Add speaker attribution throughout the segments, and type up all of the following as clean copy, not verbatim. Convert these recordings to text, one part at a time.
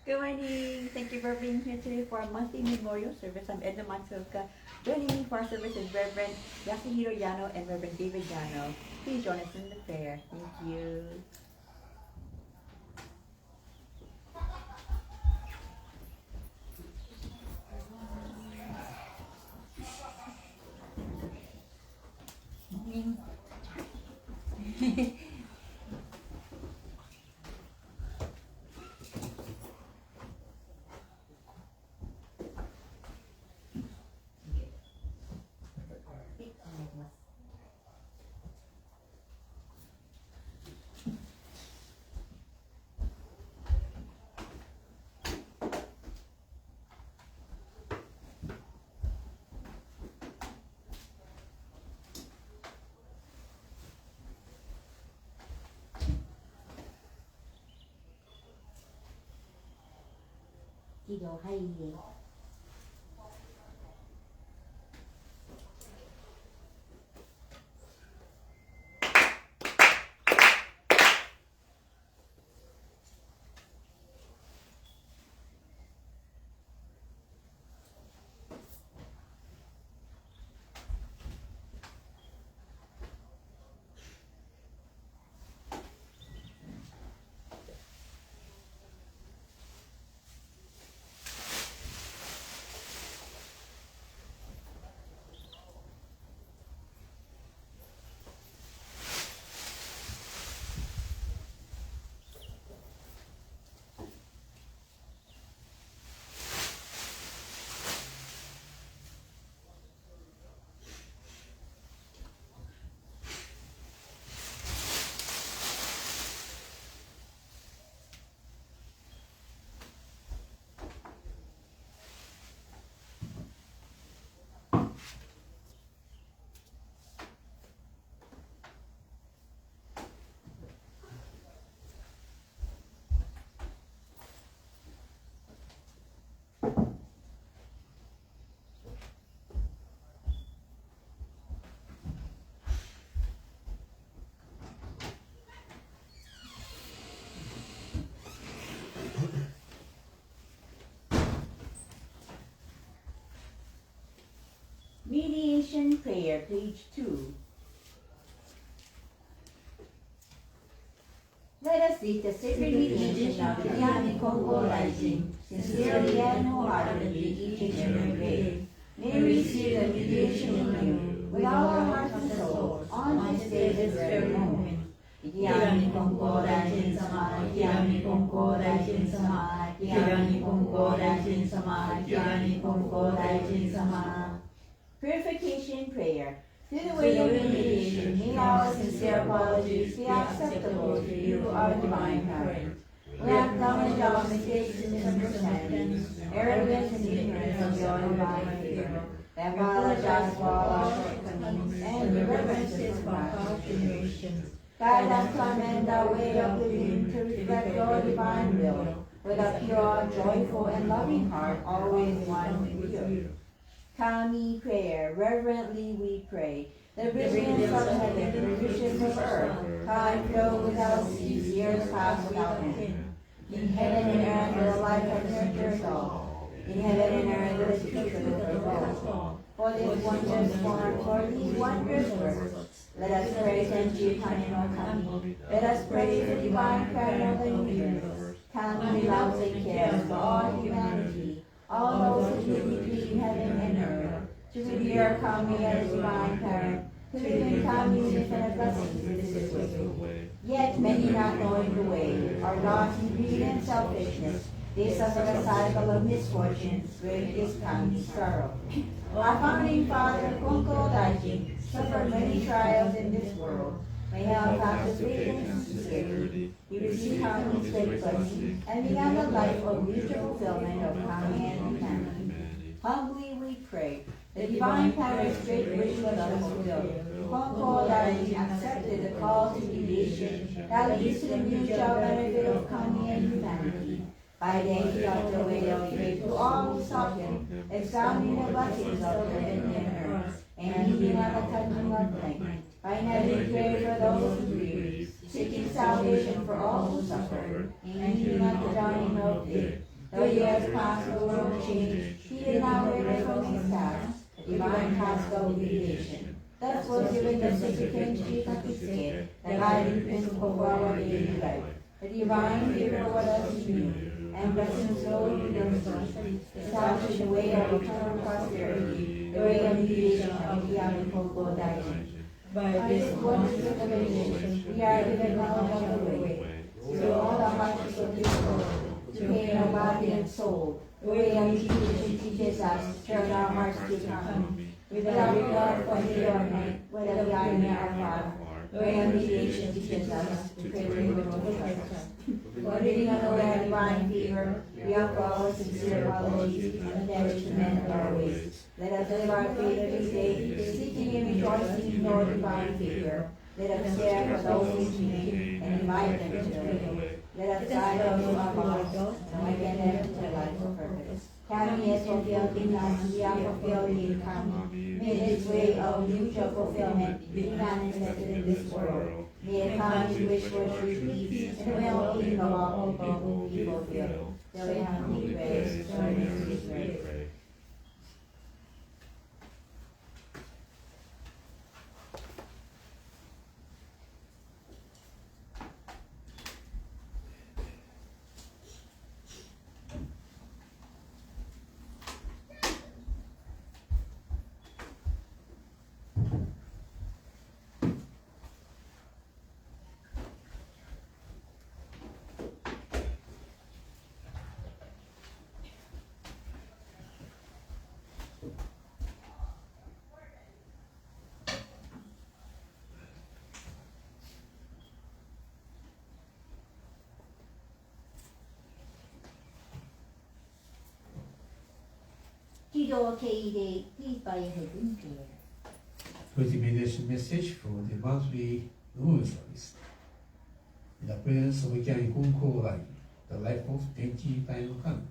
Speaker 1: Good morning. Thank you for being here today for our monthly memorial service. I'm Edna Sensei. Joining me for our service is Reverend Yasuhiro Yano and Reverend David Yano. Please join us in the prayer. Thank you.
Speaker 2: Morning. 기도하이에
Speaker 1: Mediation Prayer, page 2. Let us seek the sacred mediation of the Yano Konko rising, sincerely and wholeheartedly each and every day. May we receive the mediation in you, with all our hearts and souls, on this day, this very moment. Yano Konko rising sama, Yano Konko rising sama, Yano Konko rising sama, Yano Konko rising sama. Purification Prayer. Through the way of mediation, may our sincere apologies be acceptable to you, our divine parent. We acknowledge our mistakes and misunderstandings, arrogance and ignorance of your divine favor. We apologize for all our shortcomings and irreverences from past generations. Guide us to amend our way of living to reflect your divine will, with a pure, joyful, and loving heart, always one with you. Kami Prayer. Reverently we pray. The brilliance of heaven, the riches of earth, time flow without cease, years pass without end. In heaven and earth the life of nurtures all. In heaven and earth the future of all. For this wondrous form, for these wondrous works, let us pray Tenchi Kami no Kami. Let us pray the divine prayer of the universe. Kami loves and cares for all humanity, all those who live between heaven and earth, to revere Kami as divine parent, to live in Kami's infinite blessings in this way. Yet many not knowing the way, are lost in greed and selfishness. They suffer a cycle of misfortunes, great is Kami's sorrow. Our founding father, Konko suffered many trials in this world. May he practice faith and sincerity. He received Kami's great blessing and began a life of mutual fulfillment of Kami and humanity. Humbly we pray. The divine parent's great wish was fulfilled. Konko accepted the call to mediation that leads to the mutual benefit of Kami and humanity. By day he taught the way of faith to all who sought him, expounding the blessings of heaven and earth, and heeding on the touching of night. By night he prayed for those who grieve, seeking salvation for all who suffer, and heeding at the dawning of day. Though years pass, the world change, he is now ready from his task, a divine task of mediation. Thus was given the secret sheet of his care, the guiding principle for our daily life. The divine favor what us new, and blessings flow beyond us, establish the way of eternal prosperity, the way of mediation of the Konko Daiji. By this one revelation, we are given knowledge of the way, so all the hearts of this world, to pay our body and soul. The way of mediation teaches us to turn our hearts to come, without regard for day or night, whether we are near or far. The way of mediation teaches us to pray with perfection. For living unaware divine favor, we offer our sincere apologies and endeavors to mend our ways. Let us live our faith every day, seeking and rejoicing in your divine favor. Let us care for those we meet and invite them to the way. Let us guide those who are lost and guide them to the life of purpose. Kami has fulfilled in us, we are fulfilled in Kami. May this way of mutual fulfillment be manifested in this world. May Kami's wish for true peace and the well-being of all people be fulfilled. Till we have need grace, join us in prayer. Please bow your head in prayer.
Speaker 2: For the meditation message for the monthly Noon service. In the presence of Ikari Konko life, the life of Tenchi Taino Kan.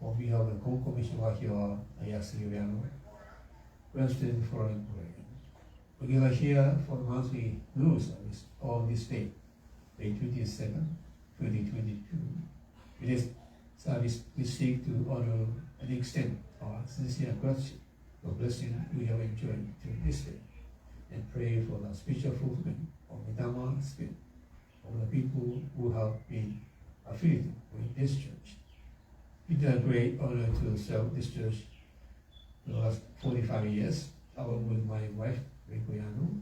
Speaker 2: On behalf of the Konko Mission Wahio, I ask you, Yano, President Foreign Program. We gather here for the monthly Noon service on this day, May 27, 2022. In this service, we seek to honor and extend our sincere gratitude for blessing we have enjoyed to this day, and pray for the spiritual fulfillment of the Dhamma spirit of the people who have been affiliated with this church. It is a great honor to serve this church for the last 45 years, along with my wife, Riko Yano,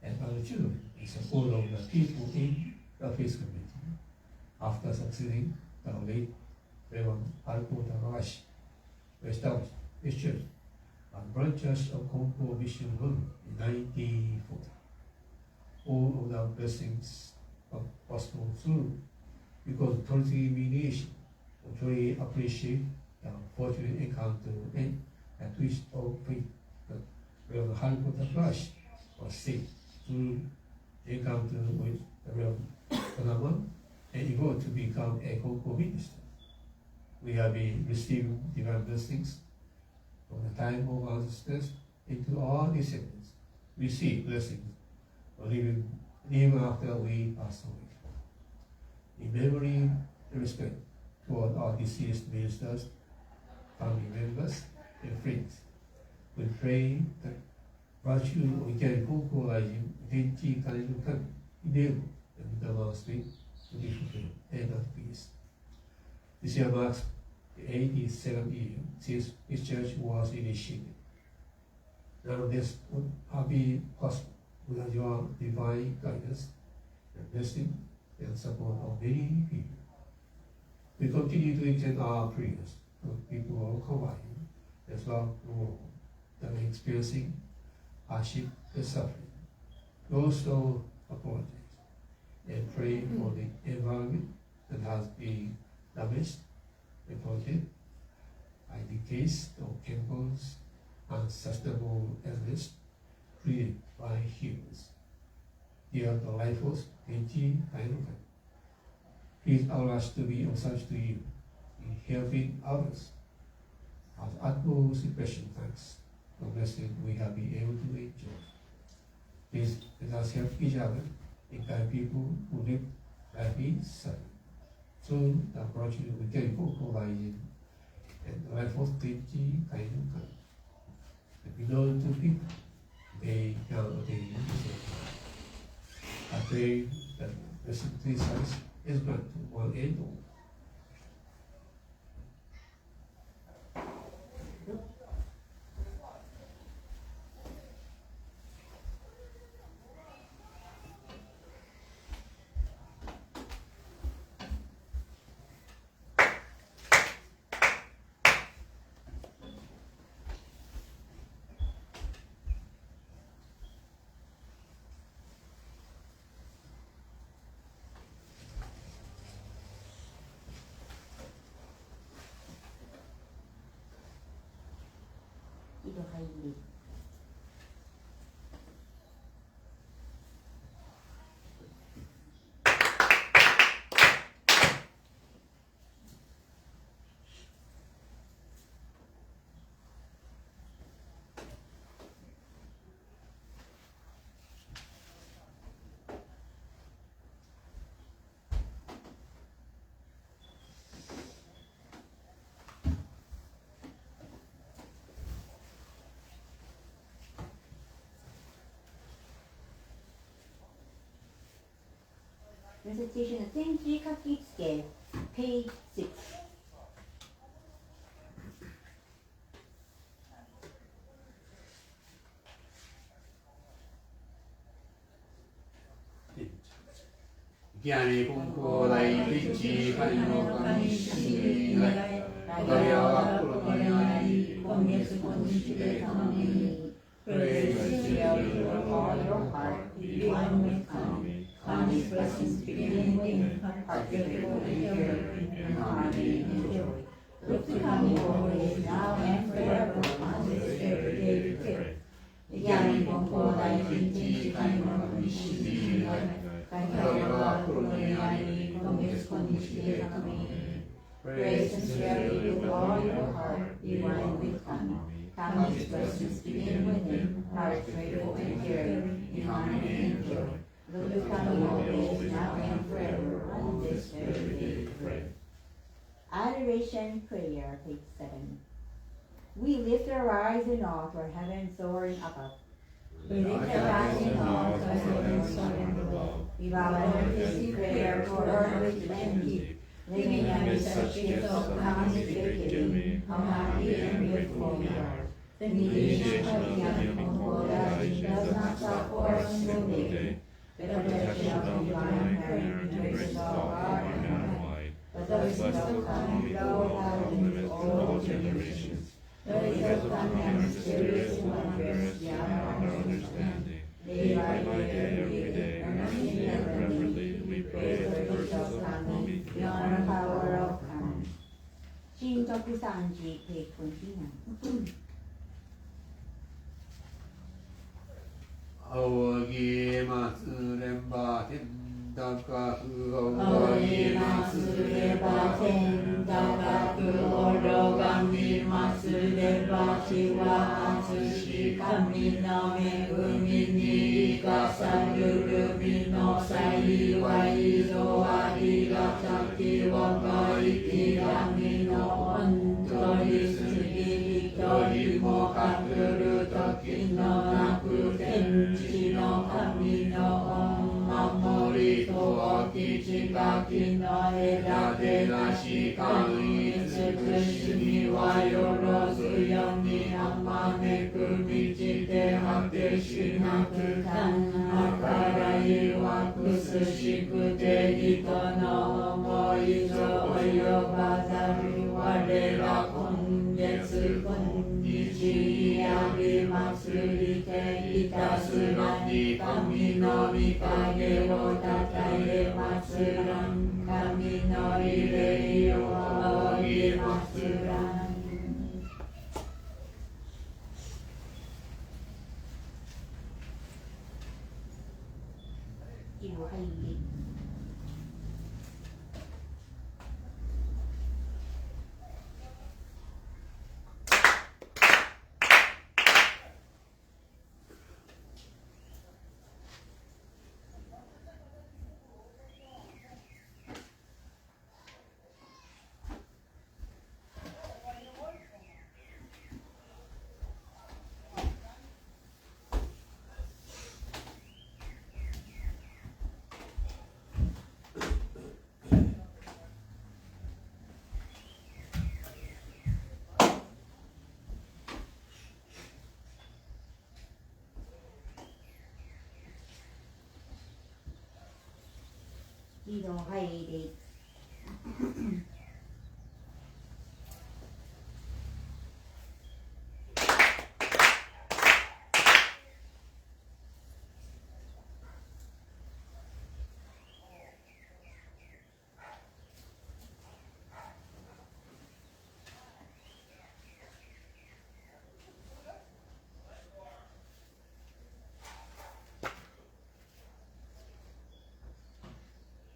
Speaker 2: and other children, in support of the people in the faith community. After succeeding the late Reverend Haruko Takahashi, we established this church at Branch Church of Konko Mission Home in 1940. All of the blessings are possible through because of totally mediation. We truly appreciate the fortunate encounter and a twist of faith that Reverend Haruko Takahashi was saved through the encounter with the Reverend Tanaman and evolved to become a Konko minister. We have been receiving divine blessings from the time of our ancestors into our descendants. We see blessings for living even after we pass away. In memory and respect toward our deceased ministers, family members, and friends, we pray that virtue of Ikari Konko Rising, Tenchi Taino Kan, enable the Dhamma spirit to be fulfilled and at peace. This year marks the 87th year since this church was initiated. None of this would have been possible without your divine guidance and blessing and support of many people. We continue to extend our prayers to people of Hawaii as well as the world that are experiencing hardship and suffering. We also apologize and pray for the environment that has been damaged, reported by the case of chemicals and sustainable elements created by humans. Dear the life force, Tenchi Taino Kan, please allow us to be of service to you in helping others. As utmost special thanks for the blessing we have been able to enjoy. Please let us help each other and guide people who live life in suffering. soon approaching weekend Konko rising and the life force 20 kind of kan. Below 2 people, they now they I pray that the simply size is not one end or
Speaker 1: 井戸入り。Recitation の点字書き付け Page 6。Gyani
Speaker 2: Konko Rai Vichi Kaino Kamishi Rai Kagawa Kuroniari Kongetsu Konishide Kami Praise the Lord with all your heart, be one with Kami. Kami's blessings begin within, heart grateful and pure, and harmony and joy. Look to Kami always, now and forever, on this very day we pray. Gyani Konko Rai Vichi Kaino Kamishi Rai Kagawa Kuroniari Kongetsu Konishide Kami. Praise sincerely with all your heart, be one with Kami. Kami's blessings begin within, heart grateful and pure, in harmony and joy. Look to Kami always, now and forever, on this very day we pray. Adoration Prayer, page 7. We lift our eyes in awe to our heaven soaring above. We lift our eyes in awe to our heaven soaring above. We bow our heads in prayer for earth rich and deep. Living amid such gifts of Kami's great giving, how happy and grateful we are. The mediation of Yano Konko does not stop for a single day. The protection of divine parent embraces all far and wide. But the wisdom of Kami flows out into all generations. The wisdom of Kami are mysterious and wondrous beyond our understanding. Day by day, every day, earnestly and reverently, we praise the wisdom of Kami beyond the power of Kami. Shintoku Sanji, page 29. Aogi Matsu Remba Tendakaku
Speaker 1: Aogi Matsu Remba Tendakaku Orogami Matsu Remba Chiwa Atsushi Kami no Megumi ni Ikasaru Rubi no Saiwai Zo Arigataki Wakai Kirami no Ontori Sugi Hitori mo Kakuru Toki no Naku Tenchi no Kami no Mamori to Kichikaki no Eda Terashi Kami Tsukushi ni wa Yorozu Yomi Amane Kumichi Te Hate Shinaku Kan Akarai wa Kusushiku Te Hito no Omoi Zo Oyobazaru Warera Kongetsu Konnichi Abi Matsuri Te Itasura ni Kami no Mikage wo Tatae Matsuran Kami no Irei o Aogi Matsuran. いいの、はい、で。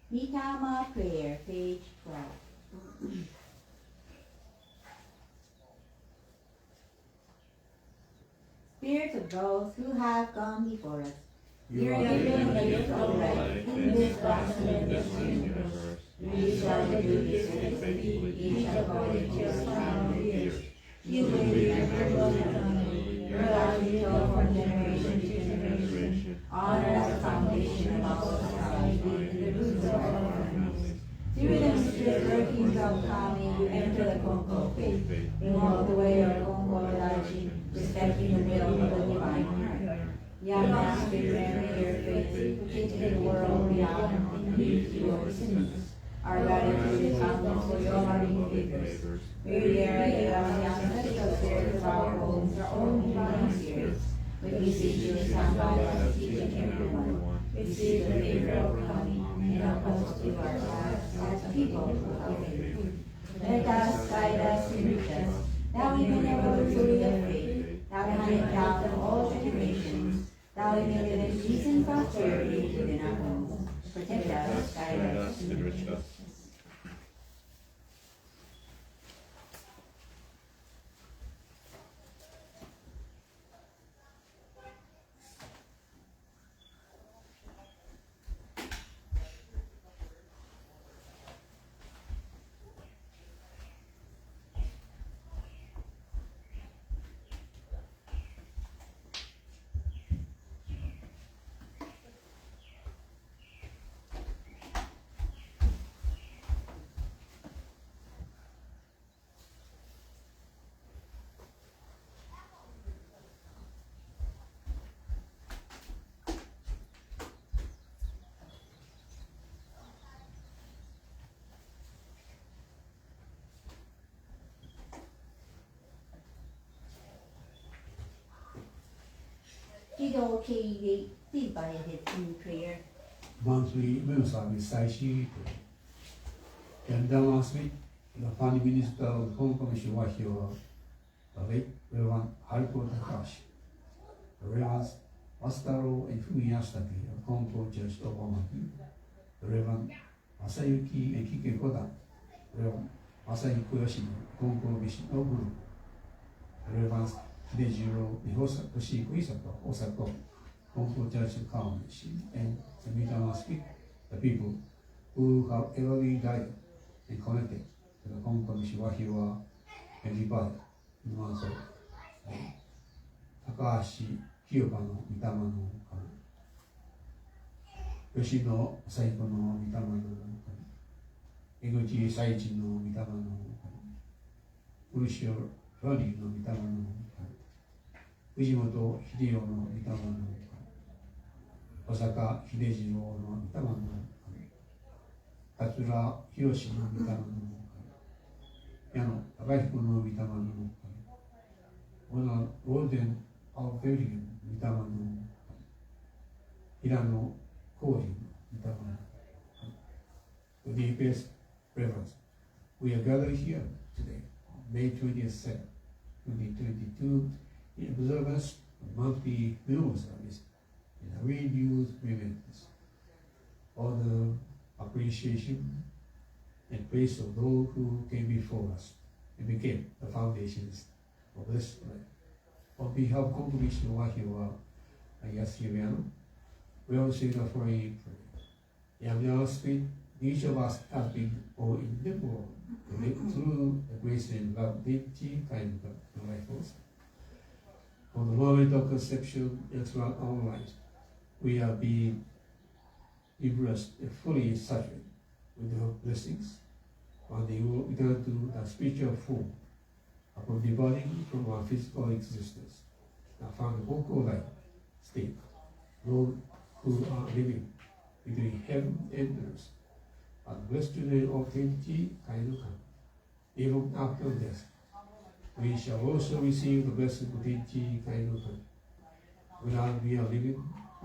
Speaker 1: Mitama Prayer, page 12. Spirits of those who have gone before us, you are given the gift of life in this gospel and this universe. You shall do this faithfully, each according to your time of years. You will remember eternally, your life you told from generation to generation. Honor as the foundation of our society and the roots of our families. Through the mysterious workings of Kami, you enter the Konko faith, and walk the way of Konko Daiji, respecting the will of the divine heart. Yano Sensei, remember your faith, who created the world beyond and lead to your sins. Our gratitude is boundless for your loving favors. We reiterate our ancestral spirits of our homes, our own divine spirits. We beseech you to stand by us, each and every one. Receive the favor of Kami, and help us to do our tasks as people who have faith. Let us, guide us, and reach us, that we may never lose fully of faith, that we may down from all generations, that we may live in peace and prosperity within our homes. Protect us, guide us, and enrich us. Please bow your heads in prayer.
Speaker 2: Monthly meal service 最終日。Ganda last week, the Prime Minister of Konko Shiwahio, the late Reverend Haruko Takashi, whereas Masataro and Fumiyashitake of Konko Church of Omaki, the Reverend Masayuki and Kike Koda, Reverend Masayi Koyoshino, Konko Bishop Noburu, the Reverend Hidejiro Toshiko Isato, Osako, Konko Church of Kawameshi, and the meeting last week, the people who have ever been guided and connected to the Konko Shiwahio and everybody in the month of Takahashi Kyoka no Mitama no Kami, Yoshino Saiko no Mitama no Kami, Eguchi Saichi no Mitama no Kami, Urusho Rani no Mitama no Kami, Fujimoto Hideo no Mitama no Kami, Osaka Hidejiro no Mitama no Kami, Katsura Hiroshi no Mitama no Yano Takahiko no Mitama no Kami, Golden Alverian Mitama no Kami, Hirano Koji no Mitama no Kami. With the deepest reverence, we are gathered here today, May 27, 2022, in observance of monthly meal service in a renewed remembrance, honor, appreciation, and praise of those who came before us and became the foundations of this life. On behalf of Congregation Wahiwa, I ask you, Yano, we all say the following prayer. Yano Spirit, each of us have been all in the world to live through the grace and love, dignity, kind of the life force. From the moment of conception and throughout our lives, we are being immersed and fully saturated with the blessings, and they will return to the spiritual form upon departing from our physical existence and found the Konko life state, those who are living between heaven and earth and yesterday of Tenchi Kainukan. Even after death, we shall also receive the blessing of Tenchi Kainukan. Without we are living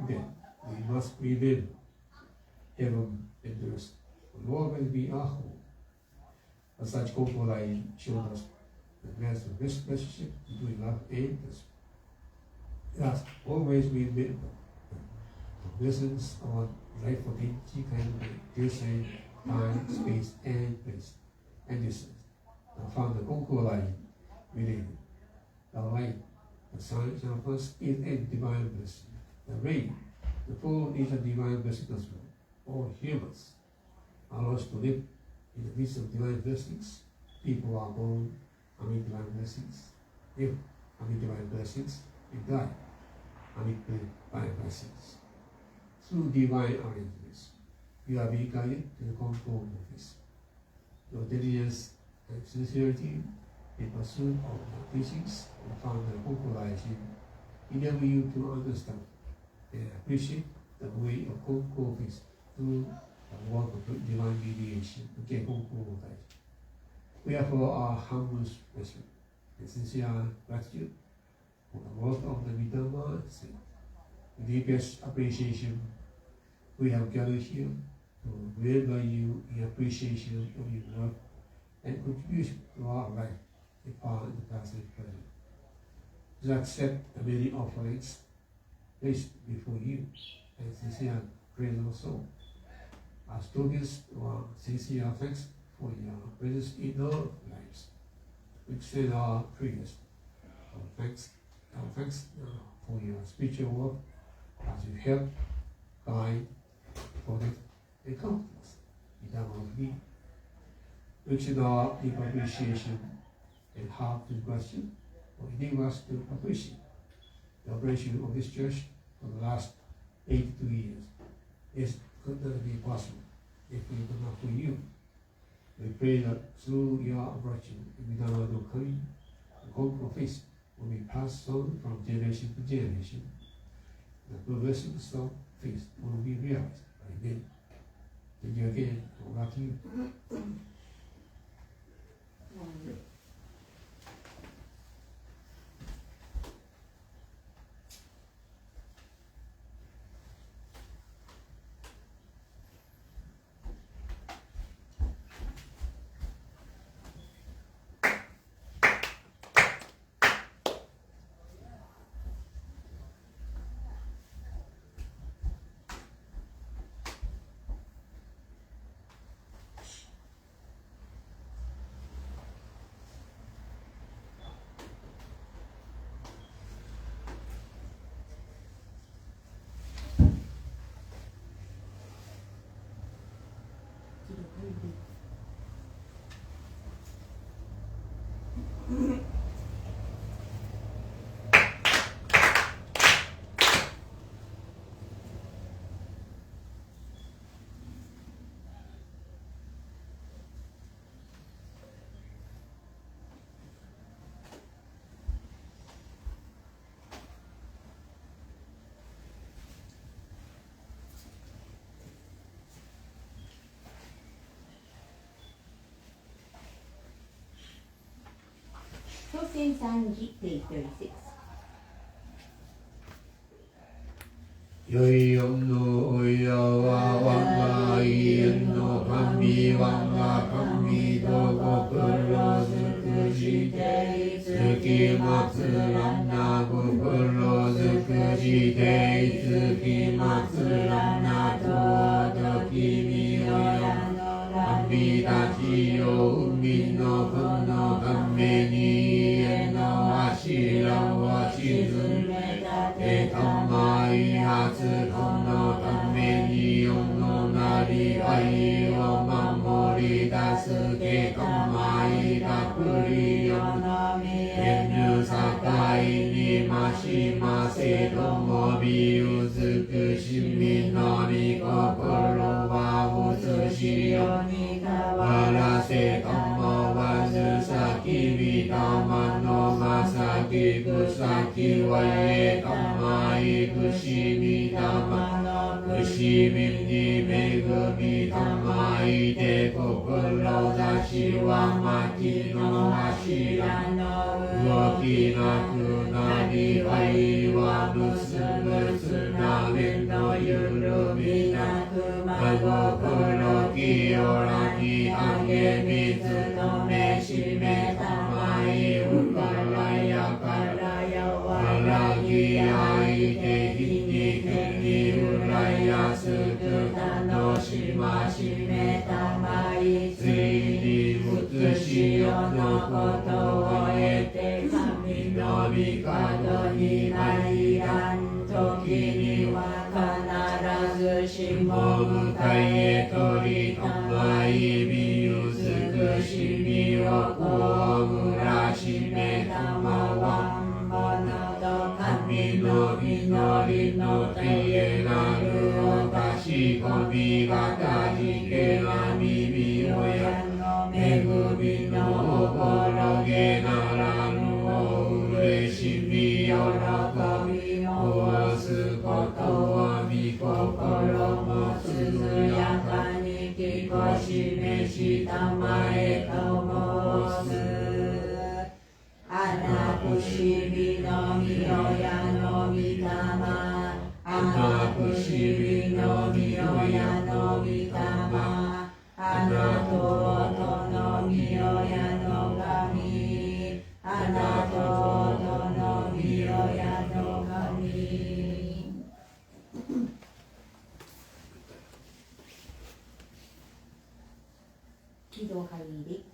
Speaker 2: dead, we must remember heaven and earth will always be our home. As such, Konko showed us that there's the best relationship between love and earth. Thus, always remember the lessons on life of Tenchi Kainukan. They say time, space, and place, and distance. And found the Konko related. The light, the sun, and first is a divine blessing. The rain, the fall is a divine blessing as well. All humans are lost to live in the midst of divine blessings. People are born amid divine blessings, live amid divine blessings, and die amid divine blessings. Through divine arrangements, you are being guided to the Konko office. Your diligence and sincerity in pursuit of the teachings and found the Konko enable you to understand and appreciate the way of Konko office through the work of divine mediation. Wherefore our humble respect and sincere gratitude for the work of the Vidama Sensei. With deepest appreciation, we have gathered here to remember you in appreciation of your work and contribution to our life, the past, the past, and present. To accept the many offerings placed before you and sincere praise also. As tokens to our sincere thanks for your presence in our lives. We extend our prayers, our thanks for your spiritual work as you help, guide, protect, and comfort us in time of need. We extend our deep appreciation and heartfelt gratitude for enabling us to appreciate the operation of this church for the last 82 years. This could not be possible if we were not for you. We pray that through your virtue, the Konko faith will be passed on from generation to generation. The blessings of faith will be realized by them. Thank you again. Over to you.
Speaker 1: Sanji, page 36.
Speaker 2: よいよのおやは我が家の神我が神どこくろづくしてつきまつらなごくろづくしてつきまつらなとど君をや神たちよ海の子のために家の柱を沈めたてたまいはつこのために世のなりわいを守り出すけたまいたくりよのみえぬ境にましませどもび美しみのみ心は映しよに変わらせともわずさきびたまのまさきぐさきわえたまいぐしみたまのくしみに恵みたまいて志は町の柱の動きなくなり愛は結ぶつなぎの緩みなく真心清らに励みつとめしめたまいうからやからやわらぎ愛でひにけにうらやすく楽しましめたまいついにうつしよのことを得て神の御門に参らん時には必ずしも迎え取りたまいみうすくしみをこうむらしめたまわんものと神の祈りのてえなるおかしこみがたじけな耳親の恵みのおぼろげならぬおうれしみ喜びをすことを見心もつづやかにきこしめしたまえと申すあな不思議のみ親の御霊あな不思議のみ親の御霊あなとのみ親の神あなとのみ親の神喜怒入り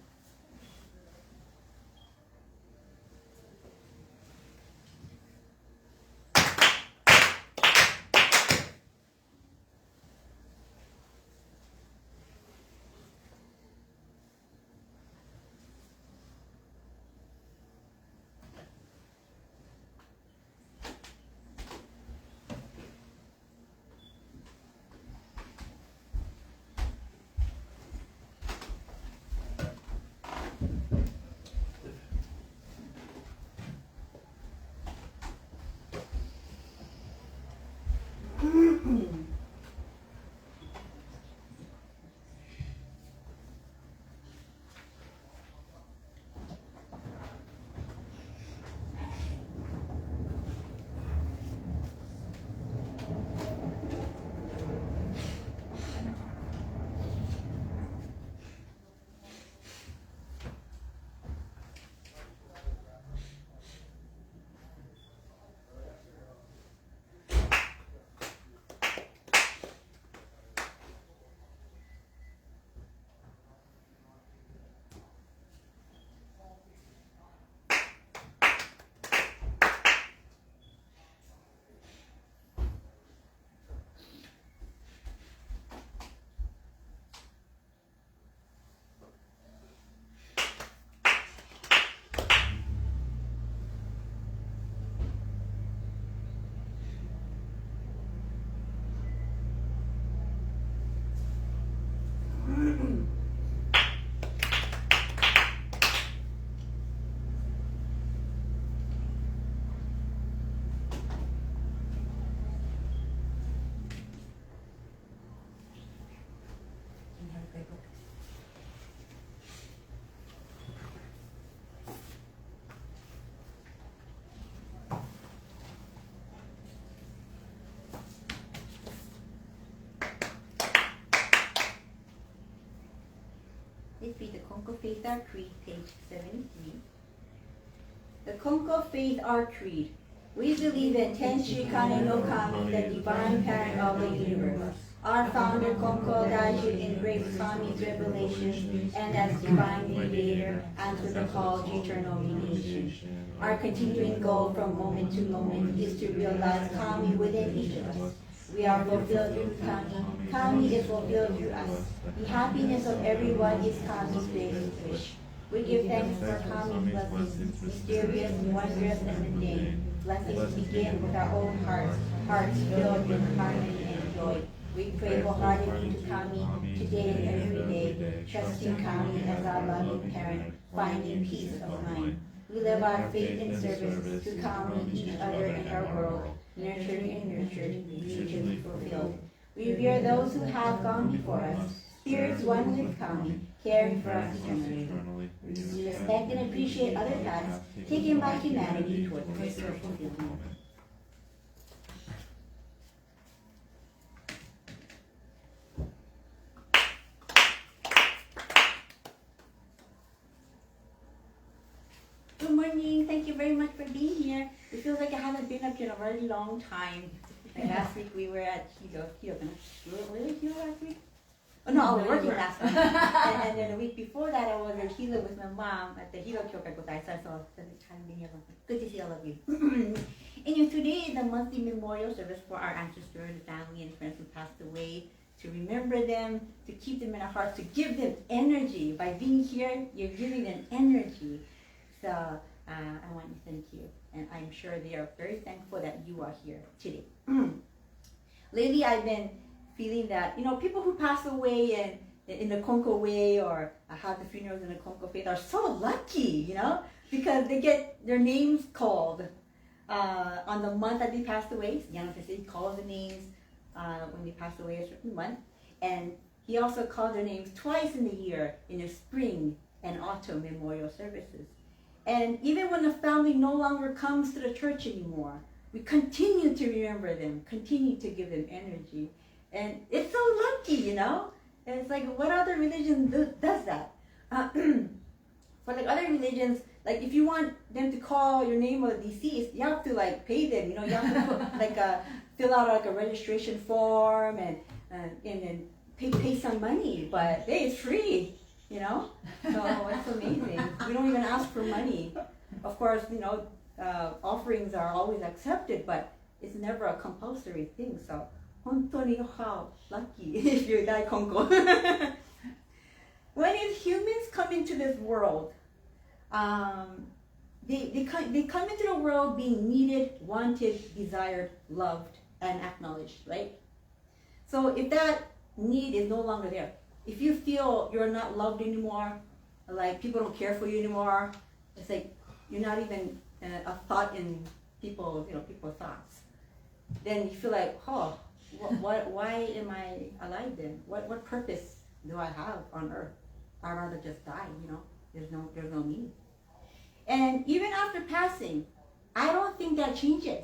Speaker 2: Let's read the Konko Faith Our Creed, page 73. The Konko Faith Our Creed. We believe in Tenshi Kane no Kami, the divine parent of the universe. Our founder Konko Daiju embraced Kami's revelations and as divine mediator answered the call to eternal mediation. Our continuing goal from moment to moment is to realize Kami within each of us. We are fulfilled through Kami. Kami is fulfilled through us. The happiness of everyone is Kami's greatest wish. We give thanks for Kami's blessings, mysterious, wondrous, and mundane. Blessings begin with our own hearts filled with harmony and joy. We pray wholeheartedly to Kami today and every day, trusting Kami as our loving parent, finding peace of mind. We live our faith in service to Kami, each other, and our world, nurtured and nurtured, mutually fulfilled.
Speaker 1: We revere those who have gone before us, spirits one with kami, caring for us eternally. We respect and appreciate other paths taken by humanity toward the social fulfillment. Good morning. Thank you very much for being here. It feels like I haven't been up here in a very long time. Like last week we were at Hilo. Were we Hilo last week? Oh no, I was working last week. and then the week before that I was at Hilo with my mom at the Hilo Kyokai Gotaisai, so I haven't been here long. Good to see all of you. And today is the monthly memorial service for our ancestors, the family and friends who passed away, to remember them, to keep them in our hearts, to give them energy. By being here, you're giving them energy. So I want to thank you, and I'm sure they are very thankful that you are here today. Lately, I've been feeling that, people who pass away in the Konko way or have the funerals in the Konko faith are so lucky, because they get their names called on the month that they passed away. So Yano Sensei calls the names when they pass away a certain month, and he also calls their names twice in the year in the spring and autumn memorial services. And even when the family no longer comes to the church anymore, we continue to remember them, continue to give them energy. And it's so lucky, And it's like, what other religion does that? For like other religions, like if you want them to call your name of the deceased, you have to like pay them, You have to put, fill out like a registration form and then pay some money. But hey, it's free. So it's amazing. We don't even ask for money. Of course, offerings are always accepted, but it's never a compulsory thing. So, 本当にhow lucky if you die Konko. When humans come into this world, they come into the world being needed, wanted, desired, loved, and acknowledged, right? So if that need is no longer there, if you feel you're not loved anymore, like people don't care for you anymore, it's like you're not even a thought in people's thoughts. Then you feel like, why am I alive then? What purpose do I have on earth? I'd rather just die, There's no need. And even after passing, I don't think that changes.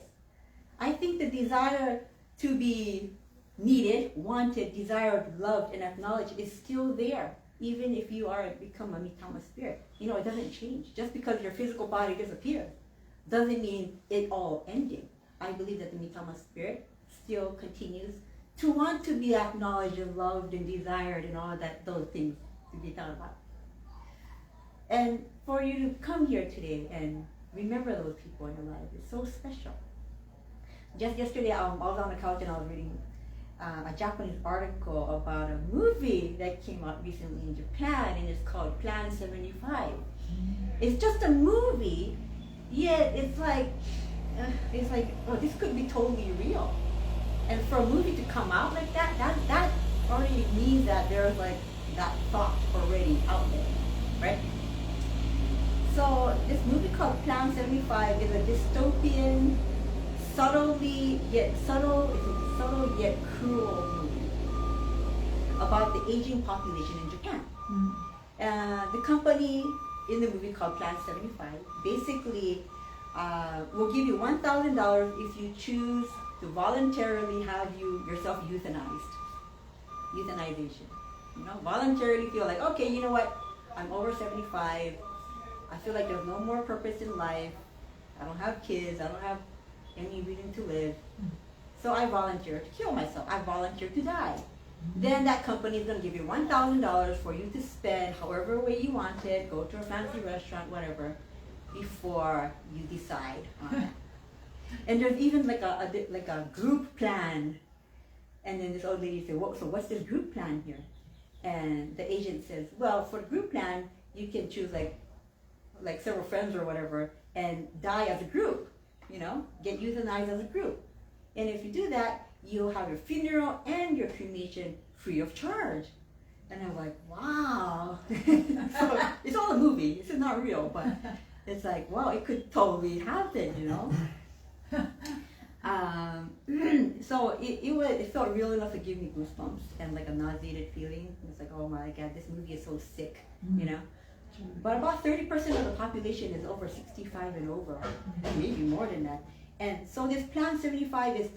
Speaker 1: I think the desire to be needed, wanted, desired, loved, and acknowledged is still there, even if you become a Mitama spirit. It doesn't change. Just because your physical body disappears doesn't mean it all ended. I believe that the Mitama spirit still continues to want to be acknowledged and loved and desired and all those things to be thought about. And for you to come here today and remember those people in your life is so special. Just yesterday, I was on the couch and I was reading a Japanese article about a movie that came out recently in Japan, and it's called Plan 75. It's just a movie, yet it's like, oh, this could be totally real. And for a movie to come out like that already means that there's like that thought already out there, right? So this movie called Plan 75 is a dystopian, subtle yet cruel movie about the aging population in Japan. The company in the movie called Plan 75 basically will give you $1,000 if you choose to voluntarily have yourself euthanized. Euthanization. Voluntarily feel like, okay, you know what? I'm over 75. I feel like there's no more purpose in life. I don't have kids. I don't have any reason to live. So I volunteer to kill myself. I volunteer to die. Then that company is going to give you $1,000 for you to spend however way you want it, go to a fancy restaurant, whatever, before you decide on it. And there's even like a group plan. And then this old lady said, so what's this group plan here? And the agent says, well, for the group plan, you can choose like several friends or whatever and die as a group, get euthanized as a group. And if you do that, you'll have your funeral and your cremation free of charge. And I'm like, wow. So it's all a movie. This is not real, but it's like, wow, it could totally happen, So it felt real enough to give me goosebumps and like a nauseated feeling. It's like, oh my god, this movie is so sick, you know. But about 30% of the population is over 65 and over, maybe more than that. And so this Plan 75 is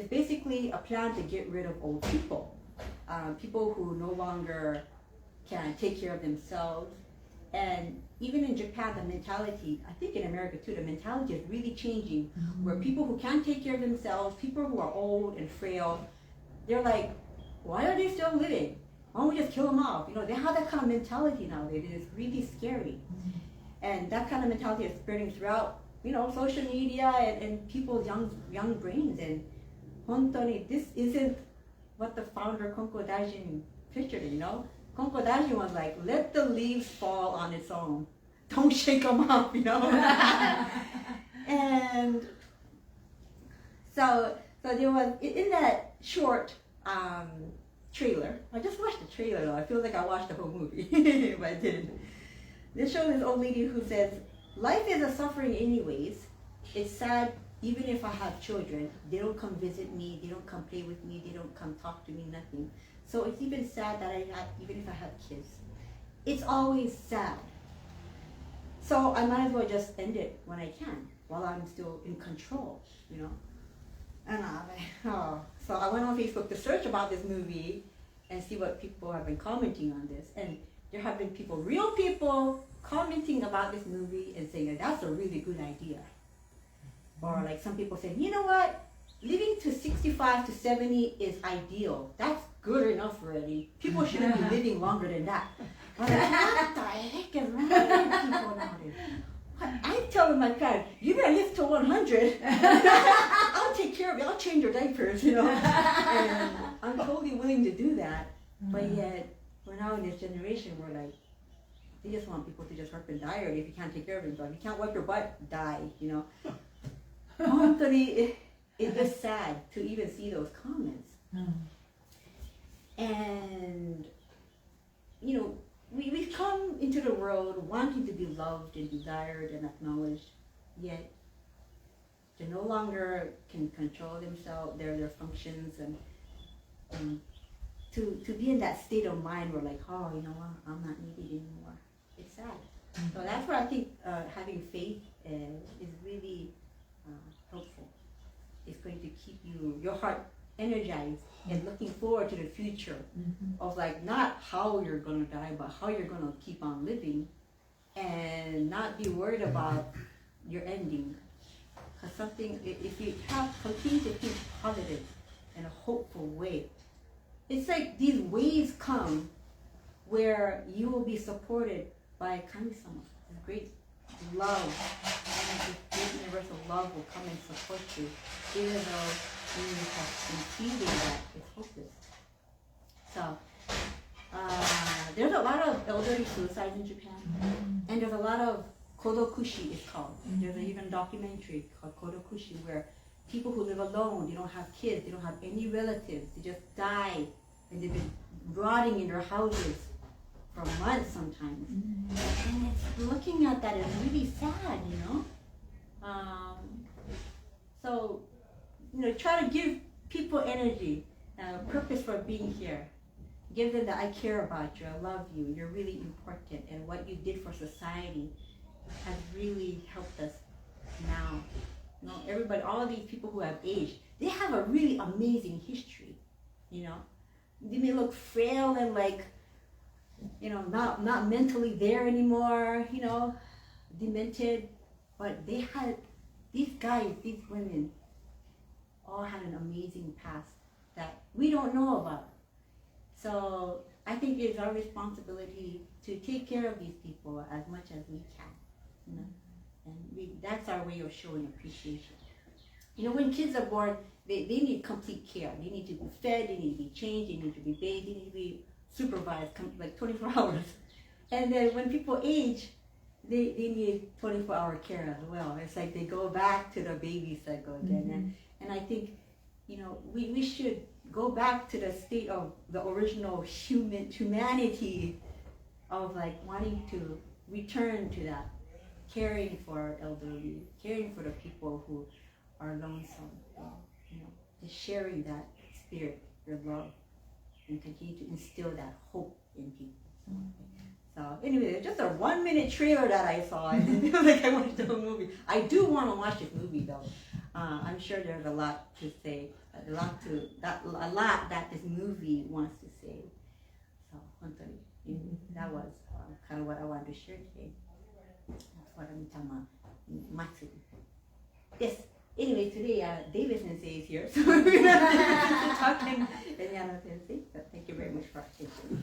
Speaker 1: basically a plan to get rid of old people, people who no longer can take care of themselves. And even in Japan, the mentality, I think in America too, the mentality is really changing, where people who can't take care of themselves, people who are old and frail, they're like, why are they still living? Why don't we just kill them off? You know, they have that kind of mentality nowadays. It is really scary. And that kind of mentality is spreading throughout, you know, social media and people's young brains. And hontoni, this isn't what the founder Konko Daijin pictured, you know? Konko Daijin was like, let the leaves fall on its own. Don't shake them up, you know? And so there was, in that short trailer, I just watched the trailer though, I feel like I watched the whole movie, but I didn't. They show this old lady who says, life is a suffering anyways. It's sad even if I have children. They don't come visit me, they don't come play with me, they don't come talk to me, nothing. So it's even sad that even if I have kids. It's always sad. So I might as well just end it when I can, while I'm still in control, you know? And I'm like, oh. So I went on Facebook to search about this movie and see what people have been commenting on this. And there have been people, real people, commenting about this movie and saying that that's a really good idea. Or like some people saying, you know what? Living to 65 to 70 is ideal. That's good enough already. People shouldn't be living longer than that. I'm like, what the heck is wrong with people nowadays? I tell my parents, you better live to 100. I'll take care of you. I'll change your diapers, you know. And I'm totally willing to do that. But yet, we're now in this generation where like, they just want people to just hurt and die already if you can't take care of yourself. If you can't wipe your butt, die, you know. Honestly, it's just sad to even see those comments. And, you know, we've come into the world wanting to be loved and desired and acknowledged, yet they no longer can control themselves, their functions, and to be in that state of mind where like, oh, you know what, I'm not needed anymore. It's sad. So that's where I think having faith is really helpful. It's going to keep your heart energized and looking forward to the future of like not how you're gonna die, but how you're gonna keep on living, and not be worried about your ending. Because something, if you continue to think positive in a hopeful way, it's like these waves come where you will be supported by kami-sama, this great love, and this great universal love will come and support you, even though you have been feeling that it's hopeless. So there's a lot of elderly suicides in Japan, and there's a lot of kodokushi, it's called. There's even a documentary called Kodokushi where people who live alone, they don't have kids, they don't have any relatives, they just die, and they've been rotting in their houses for months sometimes. And it's, looking at that is really sad, you know? So, you know, try to give people energy, purpose for being here. Give them that I care about you, I love you, you're really important, and what you did for society has really helped us now. You know, everybody, all of these people who have aged, they have a really amazing history, you know? They may look frail and like, you know, not mentally there anymore, you know, demented, but they had, these guys, these women, all had an amazing past that we don't know about. So I think it's our responsibility to take care of these people as much as we can, you know, and that's our way of showing appreciation. You know, when kids are born, they need complete care. They need to be fed, they need to be changed, they need to be bathed, they need to be supervised like 24 hours. And then when people age, they need 24-hour care as well. It's like they go back to the baby cycle again. And I think, you know, we should go back to the state of the original humanity of like wanting to return to that, caring for our elderly, caring for the people who are lonesome, just sharing that spirit, your love, and continue to instill that hope in people. So anyway, it's just a 1-minute trailer that I saw, and it was like I watched the whole movie. I do want to watch this movie though. I'm sure there's a lot to say, a lot that this movie wants to say. So, that was kind of what I wanted to share today. That's what I'm talking about. Matsuri. Yes. Anyway, today David Sensei is here, so we're going to talk to Yano Sensei. So thank you very much for attention.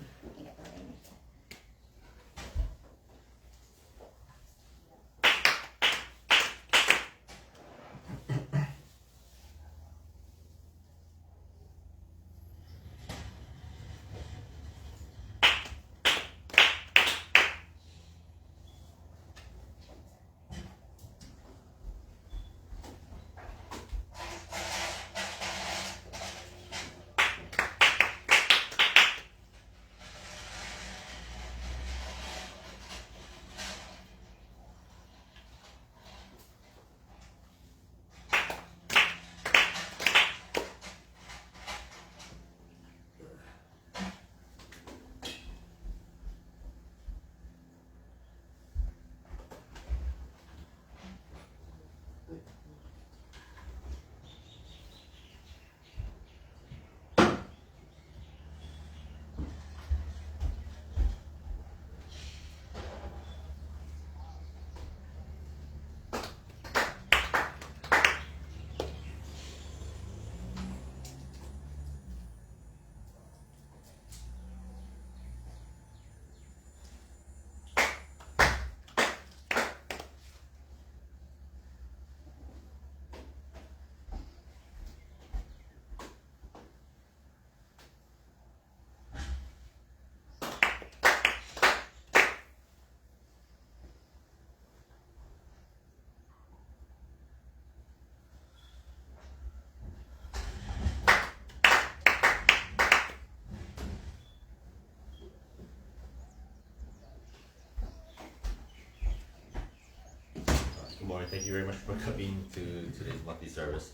Speaker 3: Good morning. Thank you very much for coming to today's monthly service.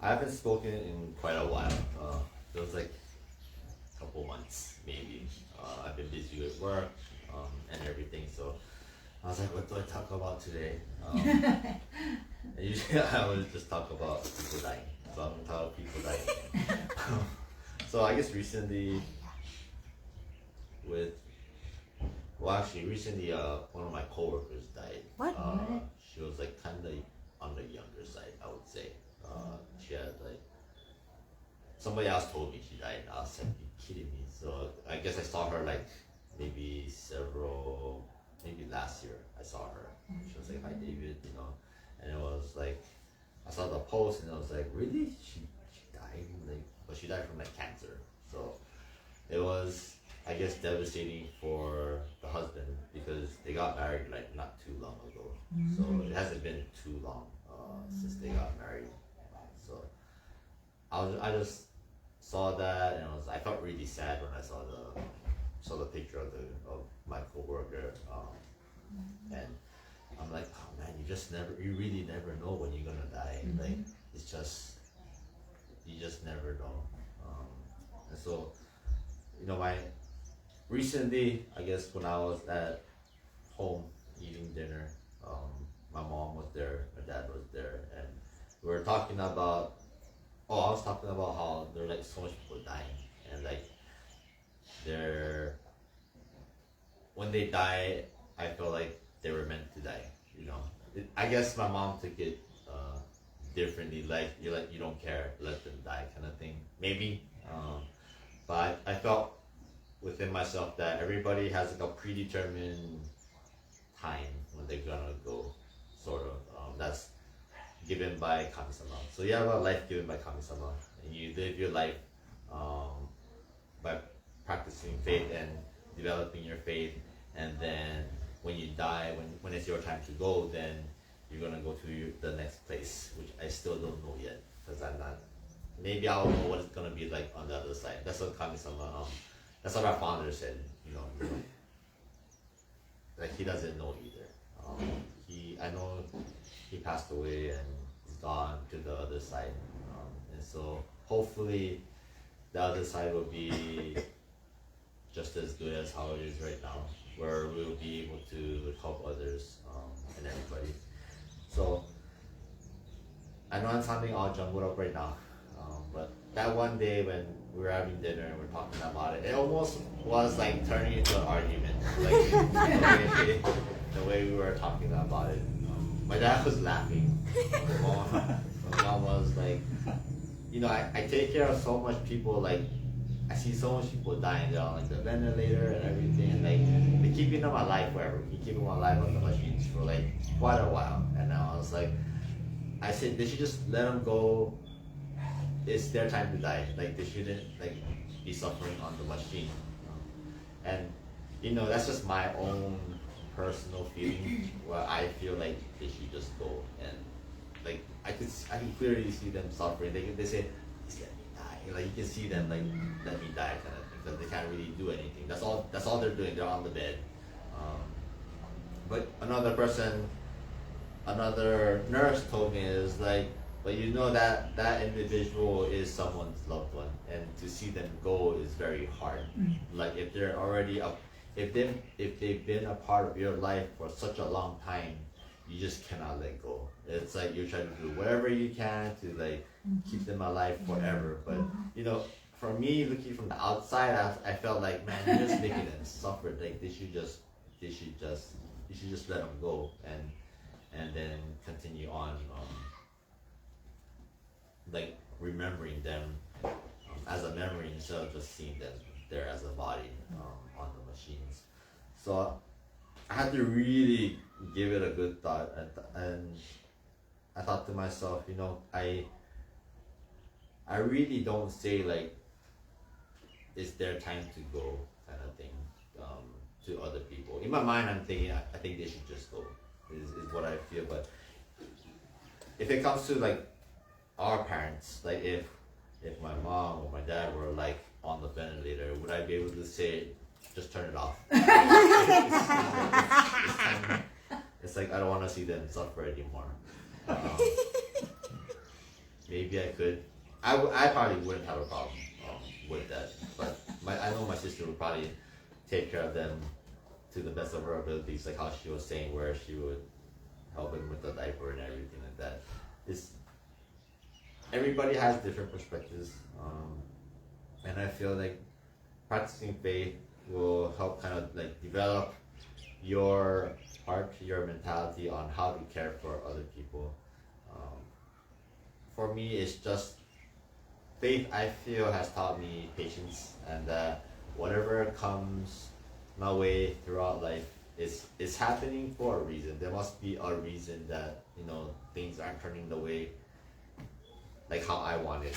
Speaker 3: I haven't spoken in quite a while. It was like a couple months, maybe. I've been busy with work and everything, so I was like, what do I talk about today? And usually I always just talk about people dying. So I'm going to talk about people dying. So I guess recently recently one of my coworkers died.
Speaker 1: What?
Speaker 3: She was like kind of on the younger side, I would say. She had like, somebody else told me she died. I was like, you kidding me? So I guess I saw her like maybe last year I saw her. She was like, hi David, and it was like, I saw the post and I was like, really? She died? But she died from like cancer. So it was, I guess, devastating for the husband because they got married like not too long ago. So it hasn't been too long since they got married. So I just saw that and I felt really sad when I saw the picture of my coworker. And I'm like, oh man, you really never know when you're gonna die. Like you just never know. And so, recently, I guess when I was at home eating dinner, my mom was there, my dad was there, and we were talking about, I was talking about how there are like so much people dying, and like when they die, I feel like they were meant to die, I guess my mom took it differently, like you don't care, let them die kind of thing, maybe, but I felt within myself that everybody has like a predetermined time when they're gonna go, sort of. That's given by Kami-sama. So you have a life given by Kami-sama, and you live your life by practicing faith and developing your faith. And then when you die, when it's your time to go, then you're gonna go to the next place, which I still don't know yet because I'm not. Maybe I'll know what it's gonna be like on the other side. That's what Kami-sama. That's what our founder said, like he doesn't know either. I know he passed away and he's gone to the other side, and so hopefully the other side will be just as good as how it is right now, where we'll be able to help others and everybody. So I know I'm sounding all jumbled up right now, but that one day when we were having dinner and we're talking about it, it almost was like turning into an argument, like the way we were talking about it. My dad was laughing. My mom was like, you know, I take care of so much people, like I see so much people dying. They're on like the ventilator and everything, and like they're keeping them alive forever. You keep them alive on the machines for like quite a while. And now I was like, I said they should just let them go. It's their time to die. Like they shouldn't like be suffering on the machine. And you know, that's just my own personal feeling where I feel like they should just go. And like I can clearly see them suffering. They say, just let me die. Like you can see them like, let me die kind of thing, because they can't really do anything. That's all they're doing. They're on the bed. But another nurse told me is like, but you know that individual is someone's loved one, and to see them go is very hard. Like if they're already up, if they've been a part of your life for such a long time, you just cannot let go. It's like you're trying to do whatever you can to like keep them alive forever. But you know, for me, looking from the outside, I felt like, man, you're just making them suffer. Like they should just let them go and then continue on, like remembering them as a memory instead of just seeing them there as a body on the machines. So I had to really give it a good thought, and I thought to myself, you know, I really don't say like it's their time to go kind of thing to other people. In my mind, I'm thinking I think they should just go. Is what I feel. But if it comes to like our parents, like if my mom or my dad were like on the ventilator, would I be able to say, just turn it off? It's like I don't want to see them suffer anymore. Maybe I could. I probably wouldn't have a problem with that, but I know my sister would probably take care of them to the best of her abilities, like how she was saying, where she would help him with the diaper and everything like that. Everybody has different perspectives, and I feel like practicing faith will help kind of like develop your heart, your mentality on how to care for other people. For me, it's just faith. I feel has taught me patience, and that whatever comes my way throughout life is happening for a reason. There must be a reason that, you know, things aren't turning the way like how I want it.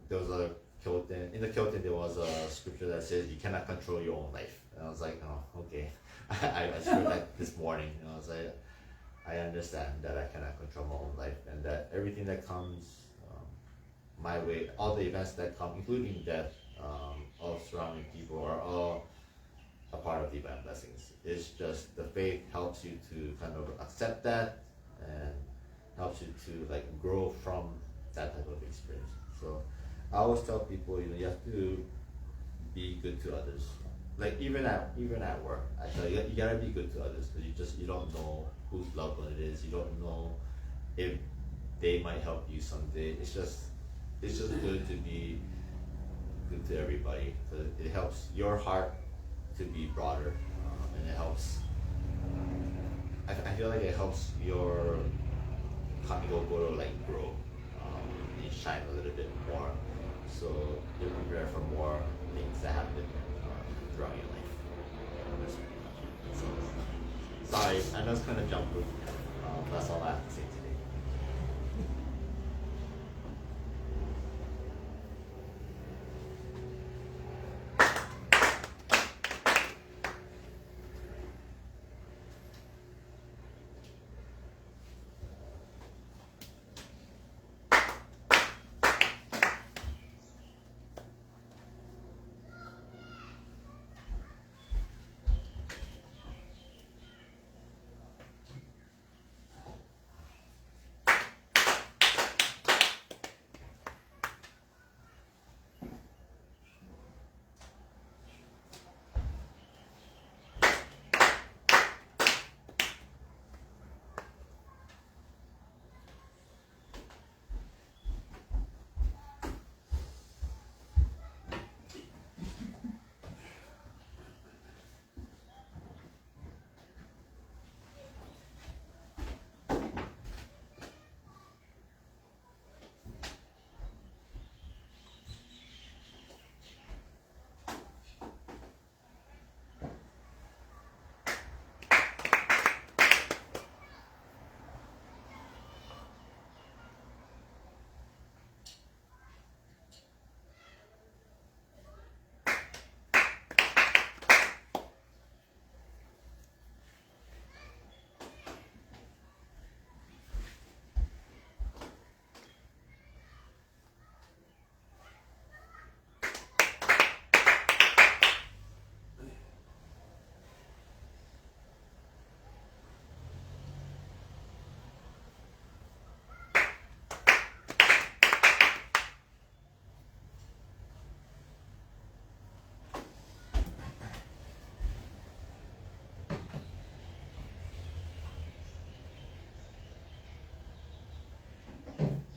Speaker 3: There was in the Kyoten there was a scripture that says you cannot control your own life, and I was like, oh, okay. I heard that this morning, and I was like, I understand that I cannot control my own life, and that everything that comes my way, all the events that come, including death, of surrounding people, are all a part of divine blessings. It's just the faith helps you to kind of accept that and helps you to like grow from that type of experience. So I always tell people, you know, you have to be good to others. Like even at work, I tell you, you gotta be good to others, because you don't know whose loved one it is. You don't know if they might help you someday. It's just good to be good to everybody, because it helps your heart to be broader, and it helps. I feel like it helps your kokoro like grow and shine a little bit more, so you're prepared for more things that happen throughout your life. So, sorry, I know it's kind of jumbled. That's all I have to say today.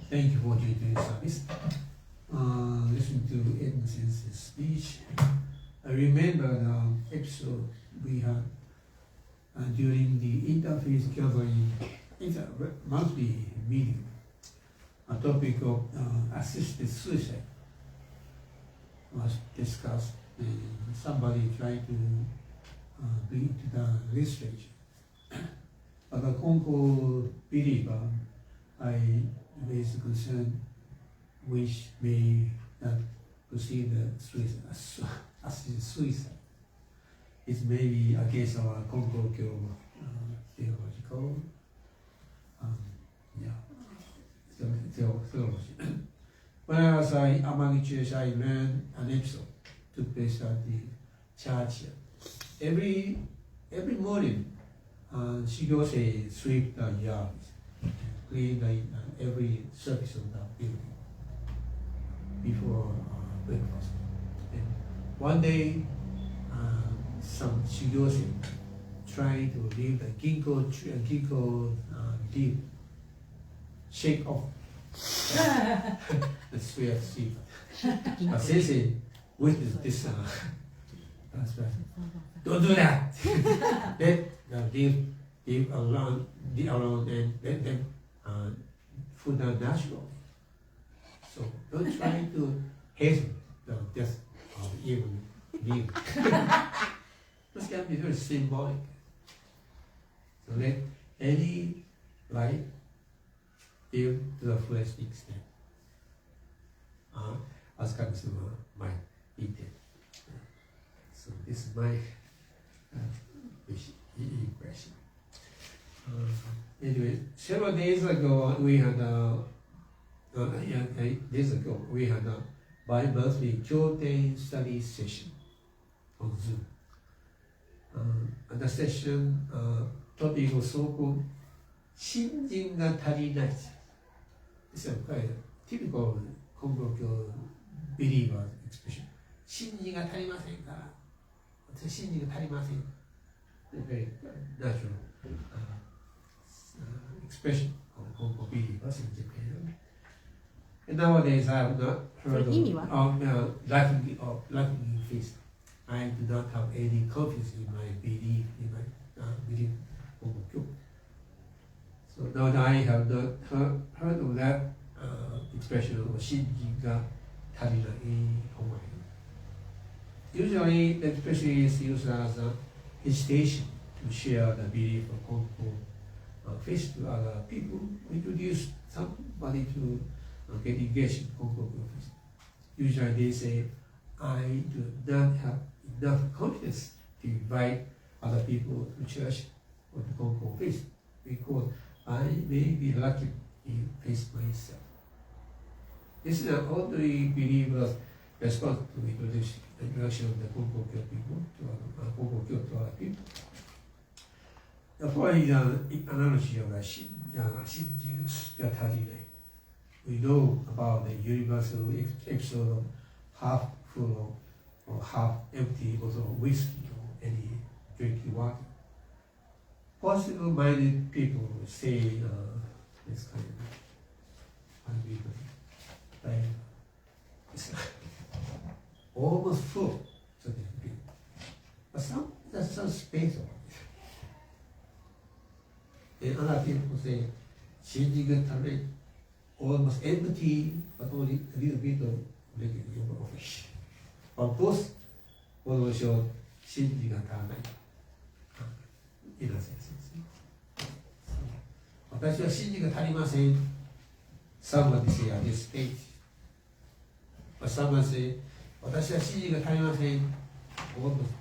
Speaker 2: Thank you for doing service. Listen to Edna Sensei's speech. I remember the episode we had during the interfaith gathering. It's a monthly meeting. A topic of assisted suicide was discussed, and somebody tried to bring to the legislature. But a Konko believer, I raised a concern which may not proceed assisted suicide. It may be against our Konkokyo theological theology. When I was among church, I learned an episode took place at the church. Every morning, she goes and sweep the yard, clean every surface of the building before breakfast. And one day, she goes and trying to leave the ginkgo leaf, shake off the sweat seed. But Sensei witnessed this. Don't do that. Let leave around and let them food are natural. So don't try to hasten the death of even leave. This can be very symbolic. So let any life live to the fullest extent. As Kamisama might intend. So this is my impression. Anyway, several days ago we had a bi-monthly Kyoten study session on Zoom. And the session topic was so-called 信心が足りない. This is quite a typical Konkokyo believer expression. 信心が足りませんから。私信心が足りません. Very natural expression of Konko believers in Japan. And nowadays I have not heard of lacking in faith. I do not have any confidence in my belief in Konkokyo. So now that I have not heard of that expression of 信心が足りない思い. Usually the expression is used as a hesitation to share the belief of Konko faith to other people, introduce somebody to get engaged in Konkokyo faith. Usually they say, I do not have enough confidence to invite other people to church or to Konko faith because I may be lacking in faith myself. This is an ordinary believer's response to the introduction of the Konkokyo people to other people. The following analogy of the Shinjin Gatari. We know about the universal episode of half full or half empty bottle of whiskey or any drinking water. Positive-minded people say this kind of unbelievable. Like, it's almost full, so to speak. But there's some space on it. And other people say, changing the almost empty, but only a little bit of liquid over fish. But both will show changing the in a sense. 私は信心が足りません. Somebody say at this stage. But someone say, 私は信心が足りません. Almost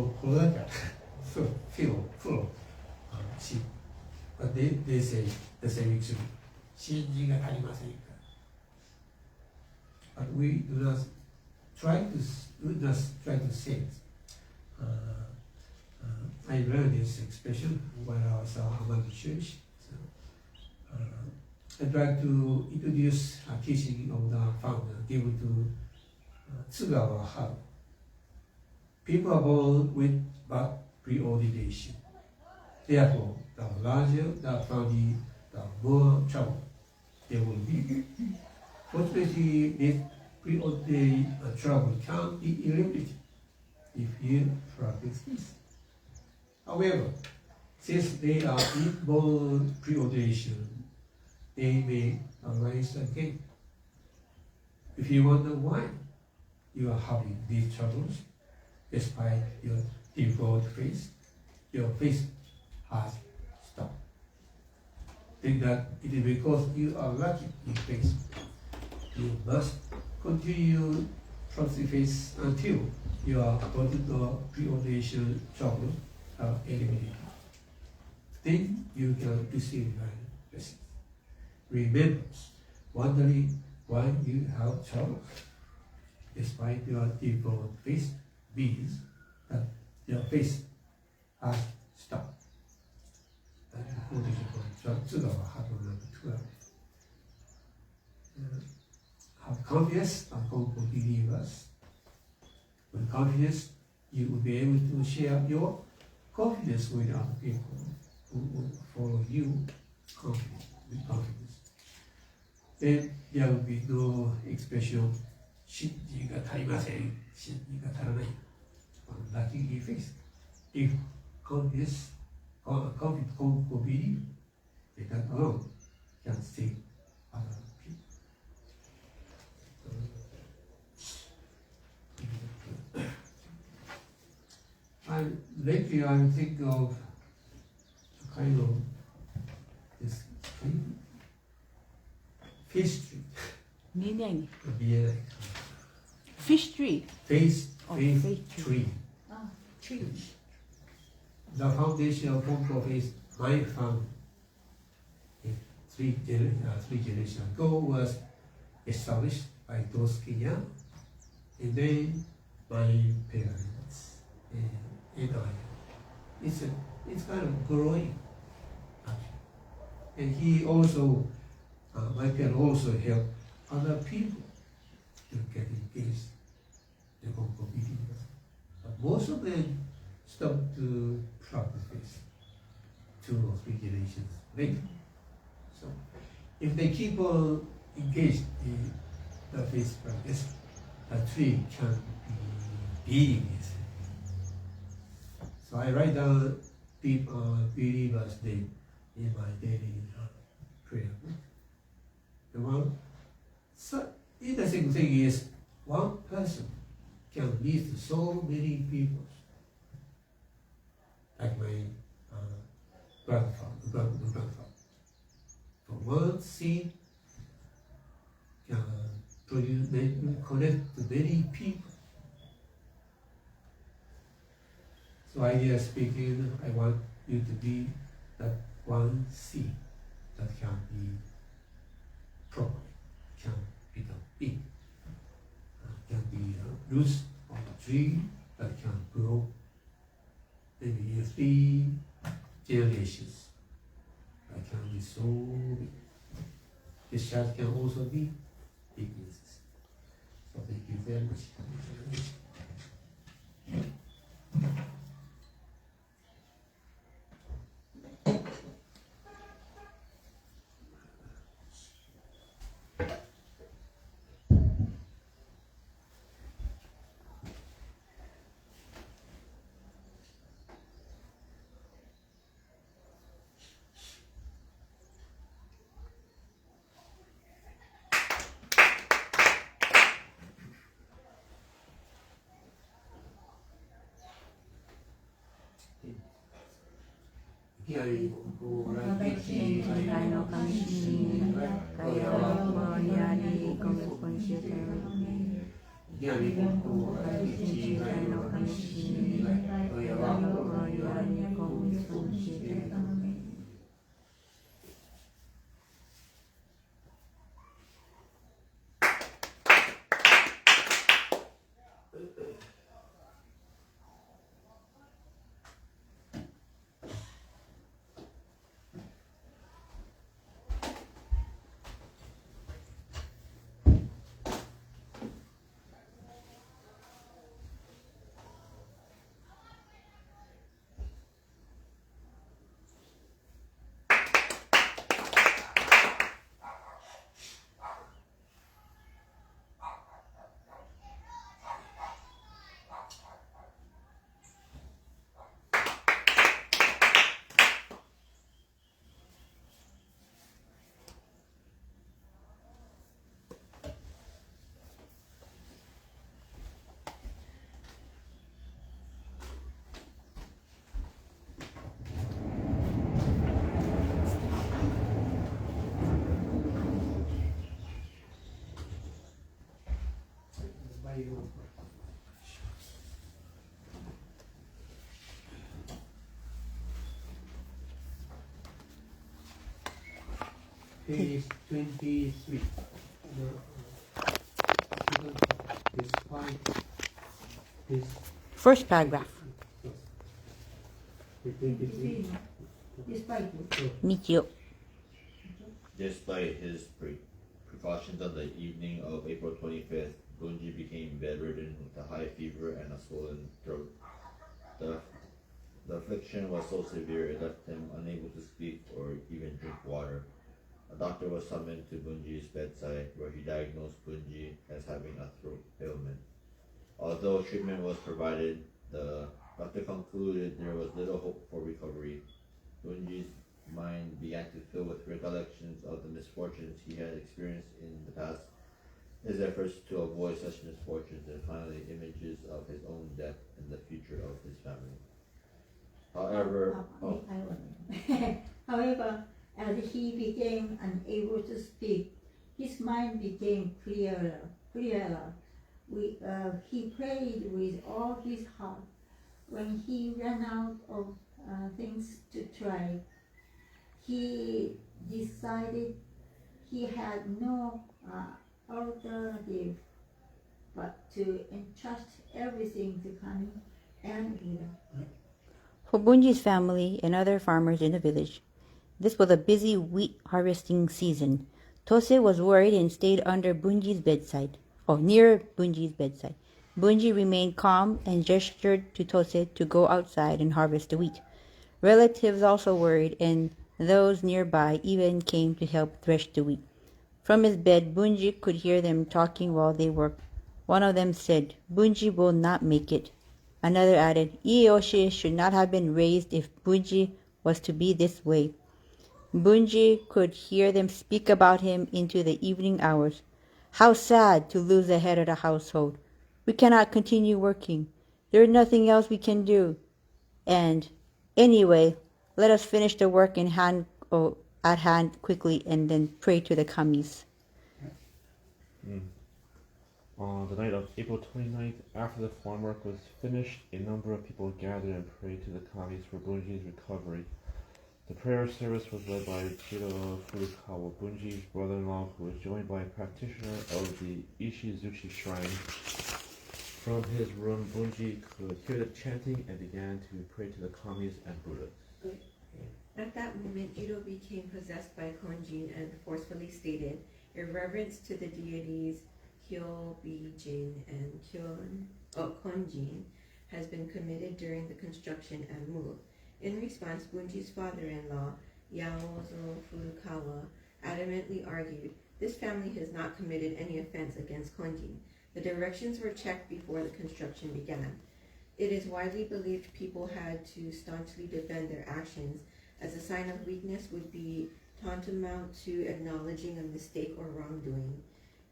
Speaker 2: full of sin. But they say the same extreme. 信心が足りません. But we do not try to say it. I learned this expression when I was among the church. So, I'd like to introduce a teaching of the founder given to Tsugawa Haru. People are born with bad preordination. Therefore, the larger the family, the more trouble. there will be. Fortunately, this preordained trouble can be eliminated if you practice this. However, since they are inborn preordination, they may arise again. If you wonder why you are having these troubles, despite your devout faith, your faith has stopped. Think that it is because you are lacking in faith. You must continue practicing faith until your abundant preordination troubles are eliminated. Then you can receive my blessings. Remember, wondering why you have trouble, despite your devout faith, means that your faith has stopped. And according to the Hatha number 12. Have confidence and Konko believers. With confidence, you will be able to share your confidence with other people who will follow you with confidence. Then there will be no expression, 信心が足りません, 信心が足らない, lacking in faith. If confidence, Konko believe, then that alone can save other people. Lately I'm thinking of a kind of this fish tree.
Speaker 1: Fish tree.
Speaker 2: Faith
Speaker 1: faith
Speaker 2: tree.
Speaker 1: Tree.
Speaker 2: The foundation of Konko faith, my family, three generations ago, was established by those Kenya, and then my parents, and I. It's kind of growing, actually. And he also, my parents also help other people to get engaged in Konko believers. But most of them stopped to practice this 2 or 3 generations later. So if they keep on engaged in the faith practice, a tree can be big. So I write down believers' name in my daily prayer book. The one, so interesting thing is, one person can lead so many people. Like my grandfather. So one seed can connect to many people. So idea speaking, I want you to be that one seed that can be properly, can become big, can be roots of a tree that can grow maybe in 3 generations. That can be so big. This child can also be big. So thank you very much. Page 23. Despite his
Speaker 1: First paragraph.
Speaker 2: Page 23.
Speaker 1: Despite it.
Speaker 2: そう。
Speaker 3: Despite his precautions on the evening of April 25th, Bunji became bedridden with a high fever and a swollen throat. The affliction was so severe it left him unable to speak or even drink water. A doctor was summoned to Bunji's bedside, where he diagnosed Bunji as having a throat ailment. Although treatment was provided, the doctor concluded there was little hope for recovery. Bunji's mind began to fill with recollections of the misfortunes he had experienced in the past, his efforts to avoid such misfortunes, and finally images of his own death and the future of his family. However,
Speaker 1: However, as he became unable to speak, his mind became clearer. He prayed with all his heart. When he ran out of things to try, he decided he had no alternative but to entrust everything to Kami and Buddha.
Speaker 4: For Bunji's family and other farmers in the village, this was a busy wheat harvesting season. Tose was worried and stayed under Bunji's bedside, near Bunji's bedside. Bunji remained calm and gestured to Tose to go outside and harvest the wheat. Relatives also worried, and those nearby even came to help thresh the wheat. From his bed, Bunji could hear them talking while they worked. One of them said, "Bunji will not make it." Another added, "Iyoshi should not have been raised if Bunji was to be this way." Bunji could hear them speak about him into the evening hours. "How sad to lose the head of the household. We cannot continue working. There is nothing else we can do. And anyway, let us finish the work at hand quickly and then pray to the kamis."
Speaker 5: On the night of April 29th, after the farm work was finished, a number of people gathered and prayed to the kamis for Bunji's recovery. The prayer service was led by Chiro Furukawa, Bunji's brother-in-law, who was joined by a practitioner of the Ishizuchi shrine. From his room, Bunji could hear the chanting and began to pray to the kamis and Buddhas.
Speaker 6: At that moment, Ito became possessed by Konjin and forcefully stated, "Irreverence to the deities Kyobijin and Konjin has been committed during the construction and move." In response, Bunji's father-in-law, Yano Furukawa, adamantly argued, "This family has not committed any offense against Konjin. The directions were checked before the construction began. It is widely believed people had to staunchly defend their actions, as a sign of weakness would be tantamount to acknowledging a mistake or wrongdoing."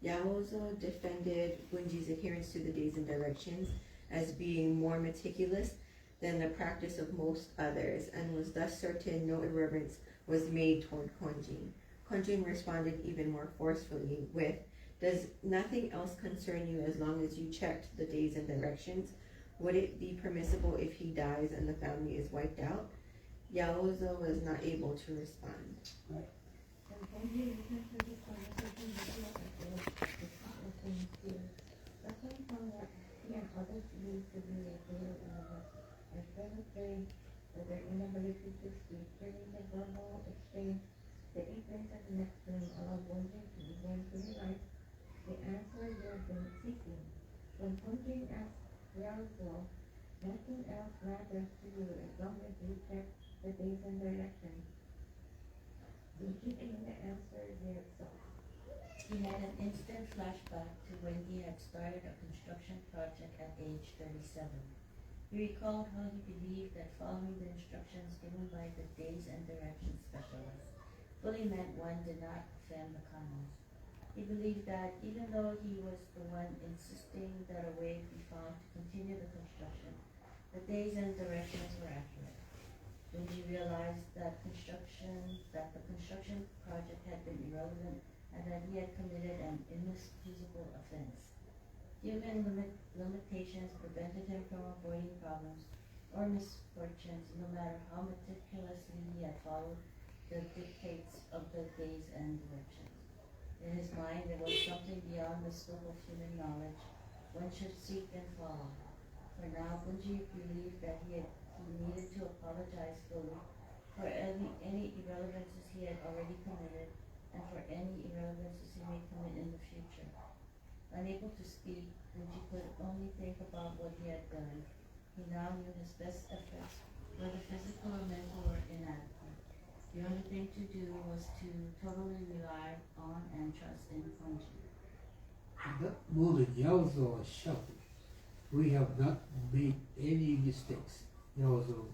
Speaker 6: Yaozo defended Bunji's adherence to the days and directions as being more meticulous than the practice of most others, and was thus certain no irreverence was made toward Konjin. Konjin responded even more forcefully with, "Does nothing else concern you as long as you checked the days and directions? Would it be permissible if he dies and the family is wiped out?" Yaozo was not able to respond.
Speaker 1: Their inability to speak during the verbal exchange, the ignorance of the next room allowed Bunji to begin to realize the answer they had been seeking. When Bunji asked Yaozo, "Nothing else matters to you as long as you check the days and directions," Bunji gave the answer there itself.
Speaker 7: He had an instant flashback to when he had started a construction project at age 37. He recalled how he believed that following the instructions given by the days and directions specialist fully meant one did not offend the kamis. He believed that even though he was the one insisting that a way be found to continue the construction, the days and directions were accurate. When he realized that the construction project had been irrelevant and that he had committed an inexcusable offense. Given limitations prevented him from avoiding problems or misfortunes, no matter how meticulously he had followed the dictates of the days and directions. In his mind, there was something beyond the scope of human knowledge one should seek and follow. For now, Bunji believed that he needed to apologize fully for any irrelevances he had already committed and for any irrelevances he may commit in the future. Unable to speak, Bunji could only think about what he had done. He now knew his best efforts, whether physical or mental, were inadequate. The only thing to do was to totally rely on and trust in Konji.
Speaker 2: At that moment, Yaozo shouted, "We have not made any mistakes." Yaozo,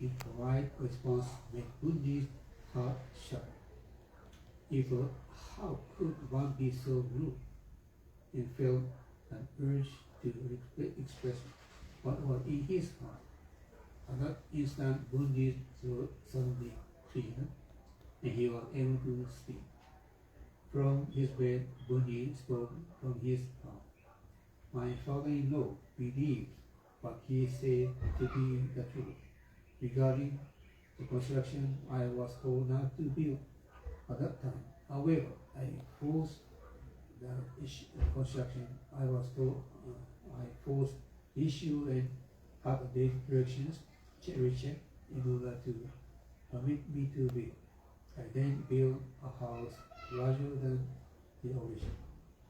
Speaker 2: in polite response, made Bunji's heart shudder. How could one be so rude? He felt an urge to express what was in his heart. At that instant, Bunji's throat suddenly cleared, and he was able to speak. From his bed, Bunji spoke from his heart. My father-in-law believed what he said to be the truth. Regarding the construction I was told not to build at that time. However, I forced the construction I was told. I forced issue and had the directions rechecked in order to permit me to build. I then built a house larger than the original.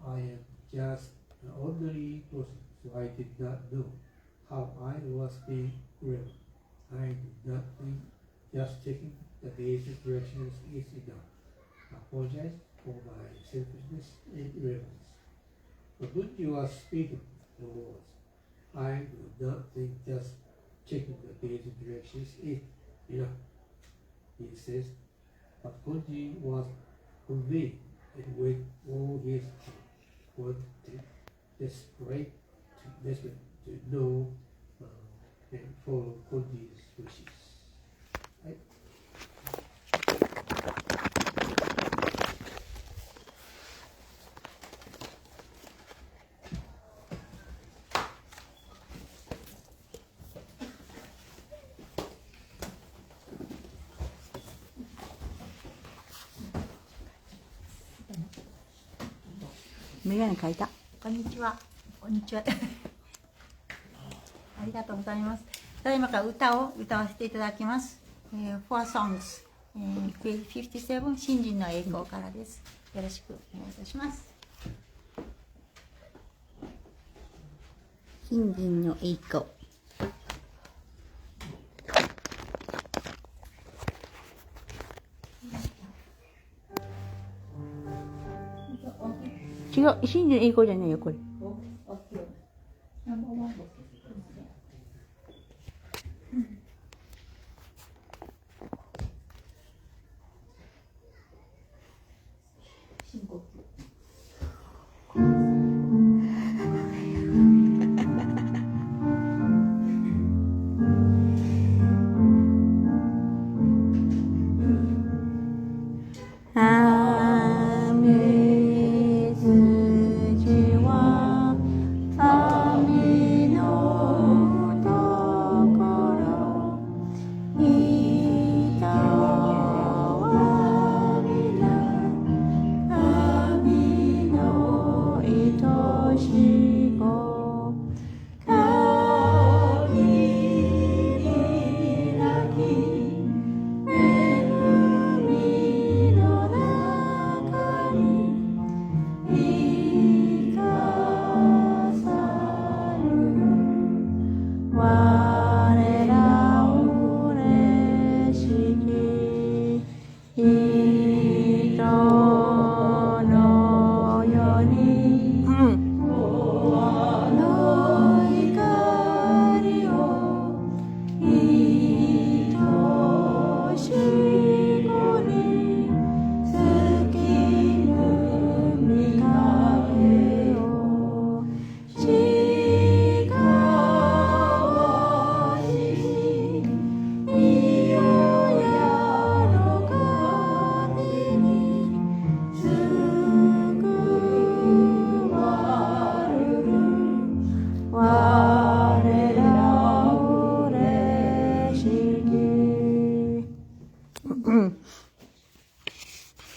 Speaker 2: I am just an ordinary person, so I did not know how I was being driven. I did not think just checking the basic directions is enough. I apologize for my selfishness and irreverence. But when you are speaking the words, I do not think just checking the basic directions is enough. He says, but Konji was conveying it with all his heart, wanted desperate to know and follow Konji's wishes. Right?
Speaker 4: メガネ書いた。
Speaker 1: こんにちは。こんにちは。ありがとうございます。ただいまから歌を歌わせていただきます。Four songs。57新人の栄光からです。よろしくお願いいたします。
Speaker 4: 新人の栄光。違う、新人の栄光じゃないよこれ。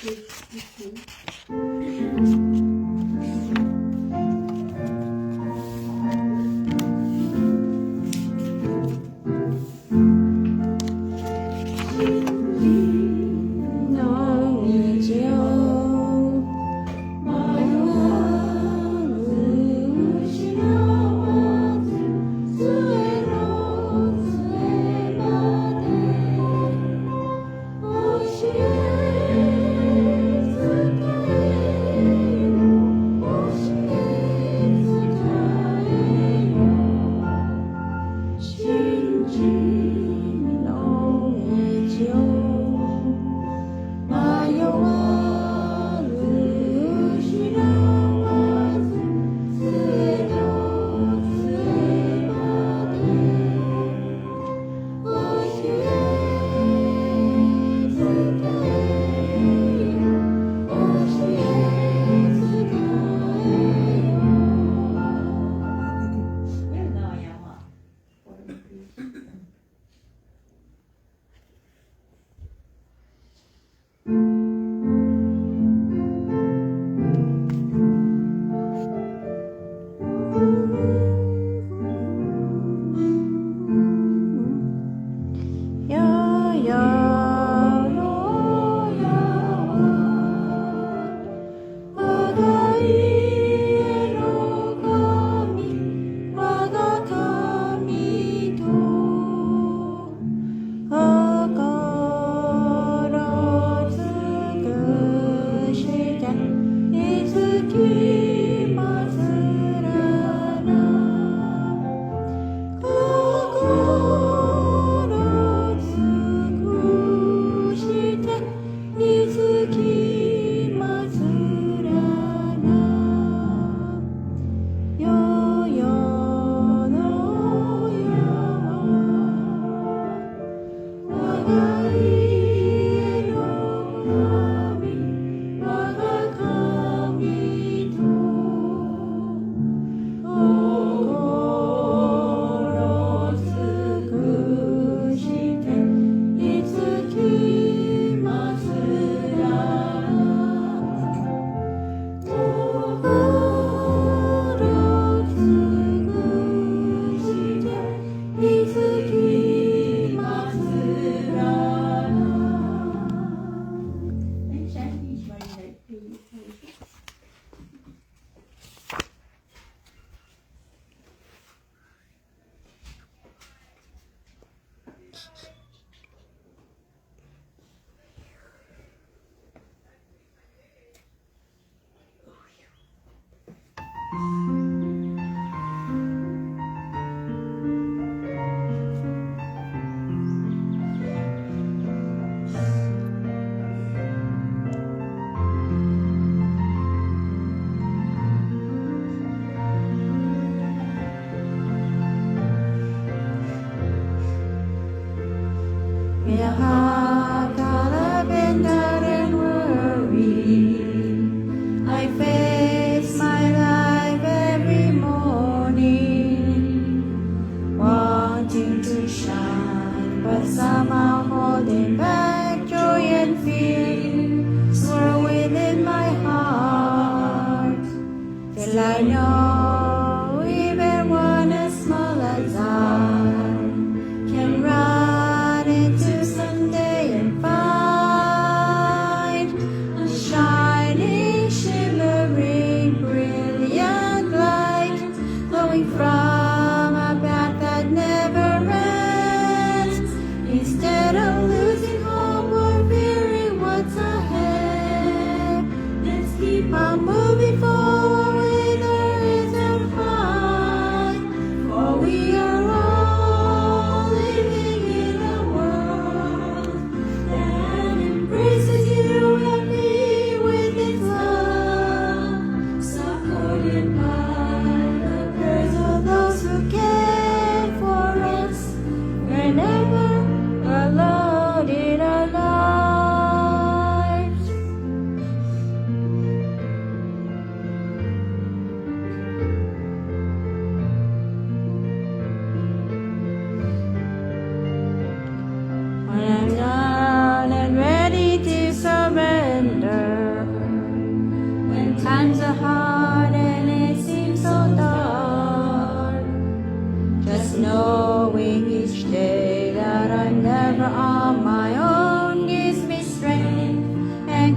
Speaker 1: Oh,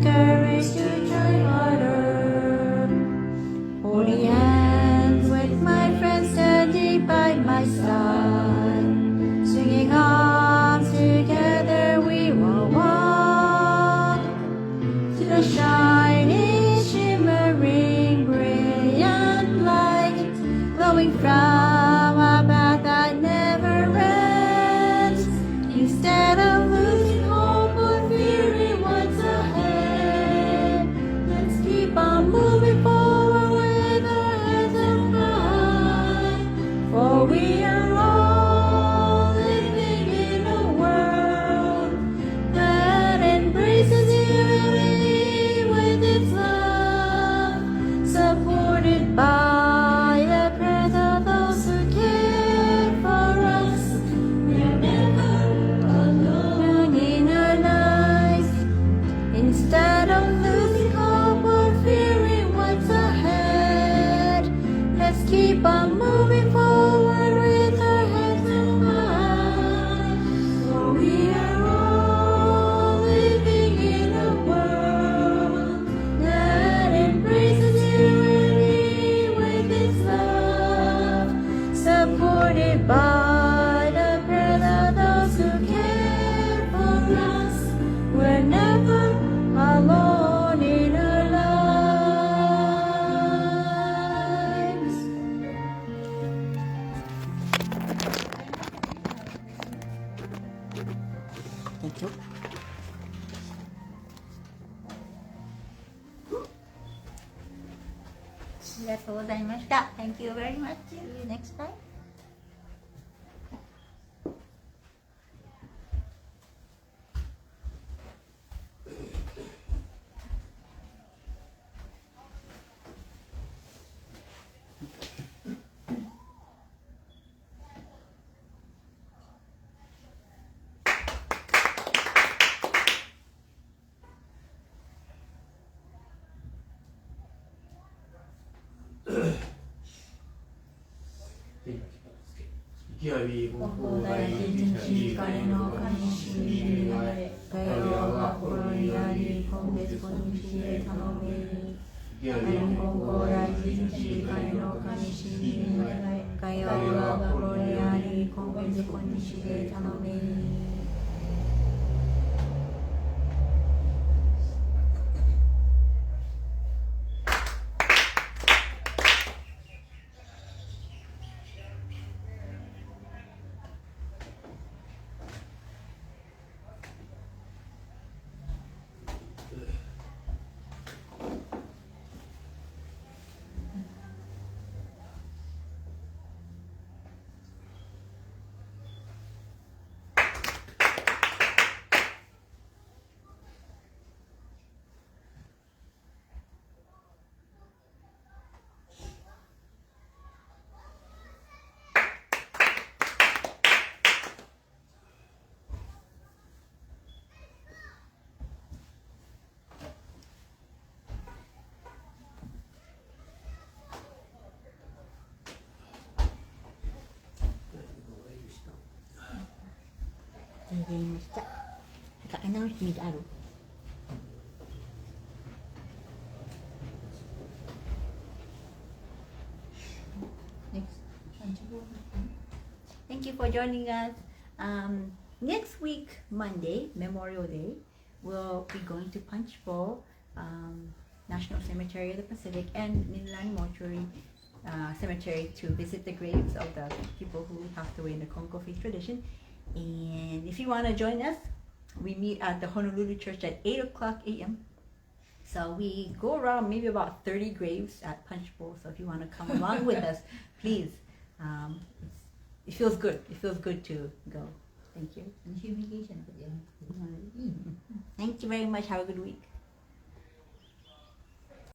Speaker 1: courage to try harder. Holding hands with my friends standing by my side. Swinging arms together we will walk to the shining, shimmering, brilliant light glowing from a path that never ends. Instead of losing hope or fearing what's ahead, let's keep on moving forward with our heads up high. For we are all living in a world that embraces humanity with its love, supported by the prayers of those who care for us. We're never alone in our lives. Instead of losing hope or fearing what's ahead, let's keep on moving forward with our heads up high. For we are all living in a world that embraces humanity with its love, supported by the prayers of those who care for us. We're never alone in our lives.
Speaker 4: Thank you.
Speaker 1: ありがとうございました。Thank you very much. See you next time.
Speaker 4: Announcement ある。
Speaker 1: Thank you for joining us. Next week, Monday, Memorial Day, we'll be going to Punch Bowl, National Cemetery of the Pacific, and Minlan Mortuary Cemetery to visit the graves of the people who passed away in the Konko faith tradition. And if you want to join us, we meet at the Honolulu Church at 8 o'clock a.m. So we go around maybe about 30 graves at Punch Bowl. So if you want to come along with us, please. It feels good. It feels good to go. Thank you. Thank you very much. Have a good week.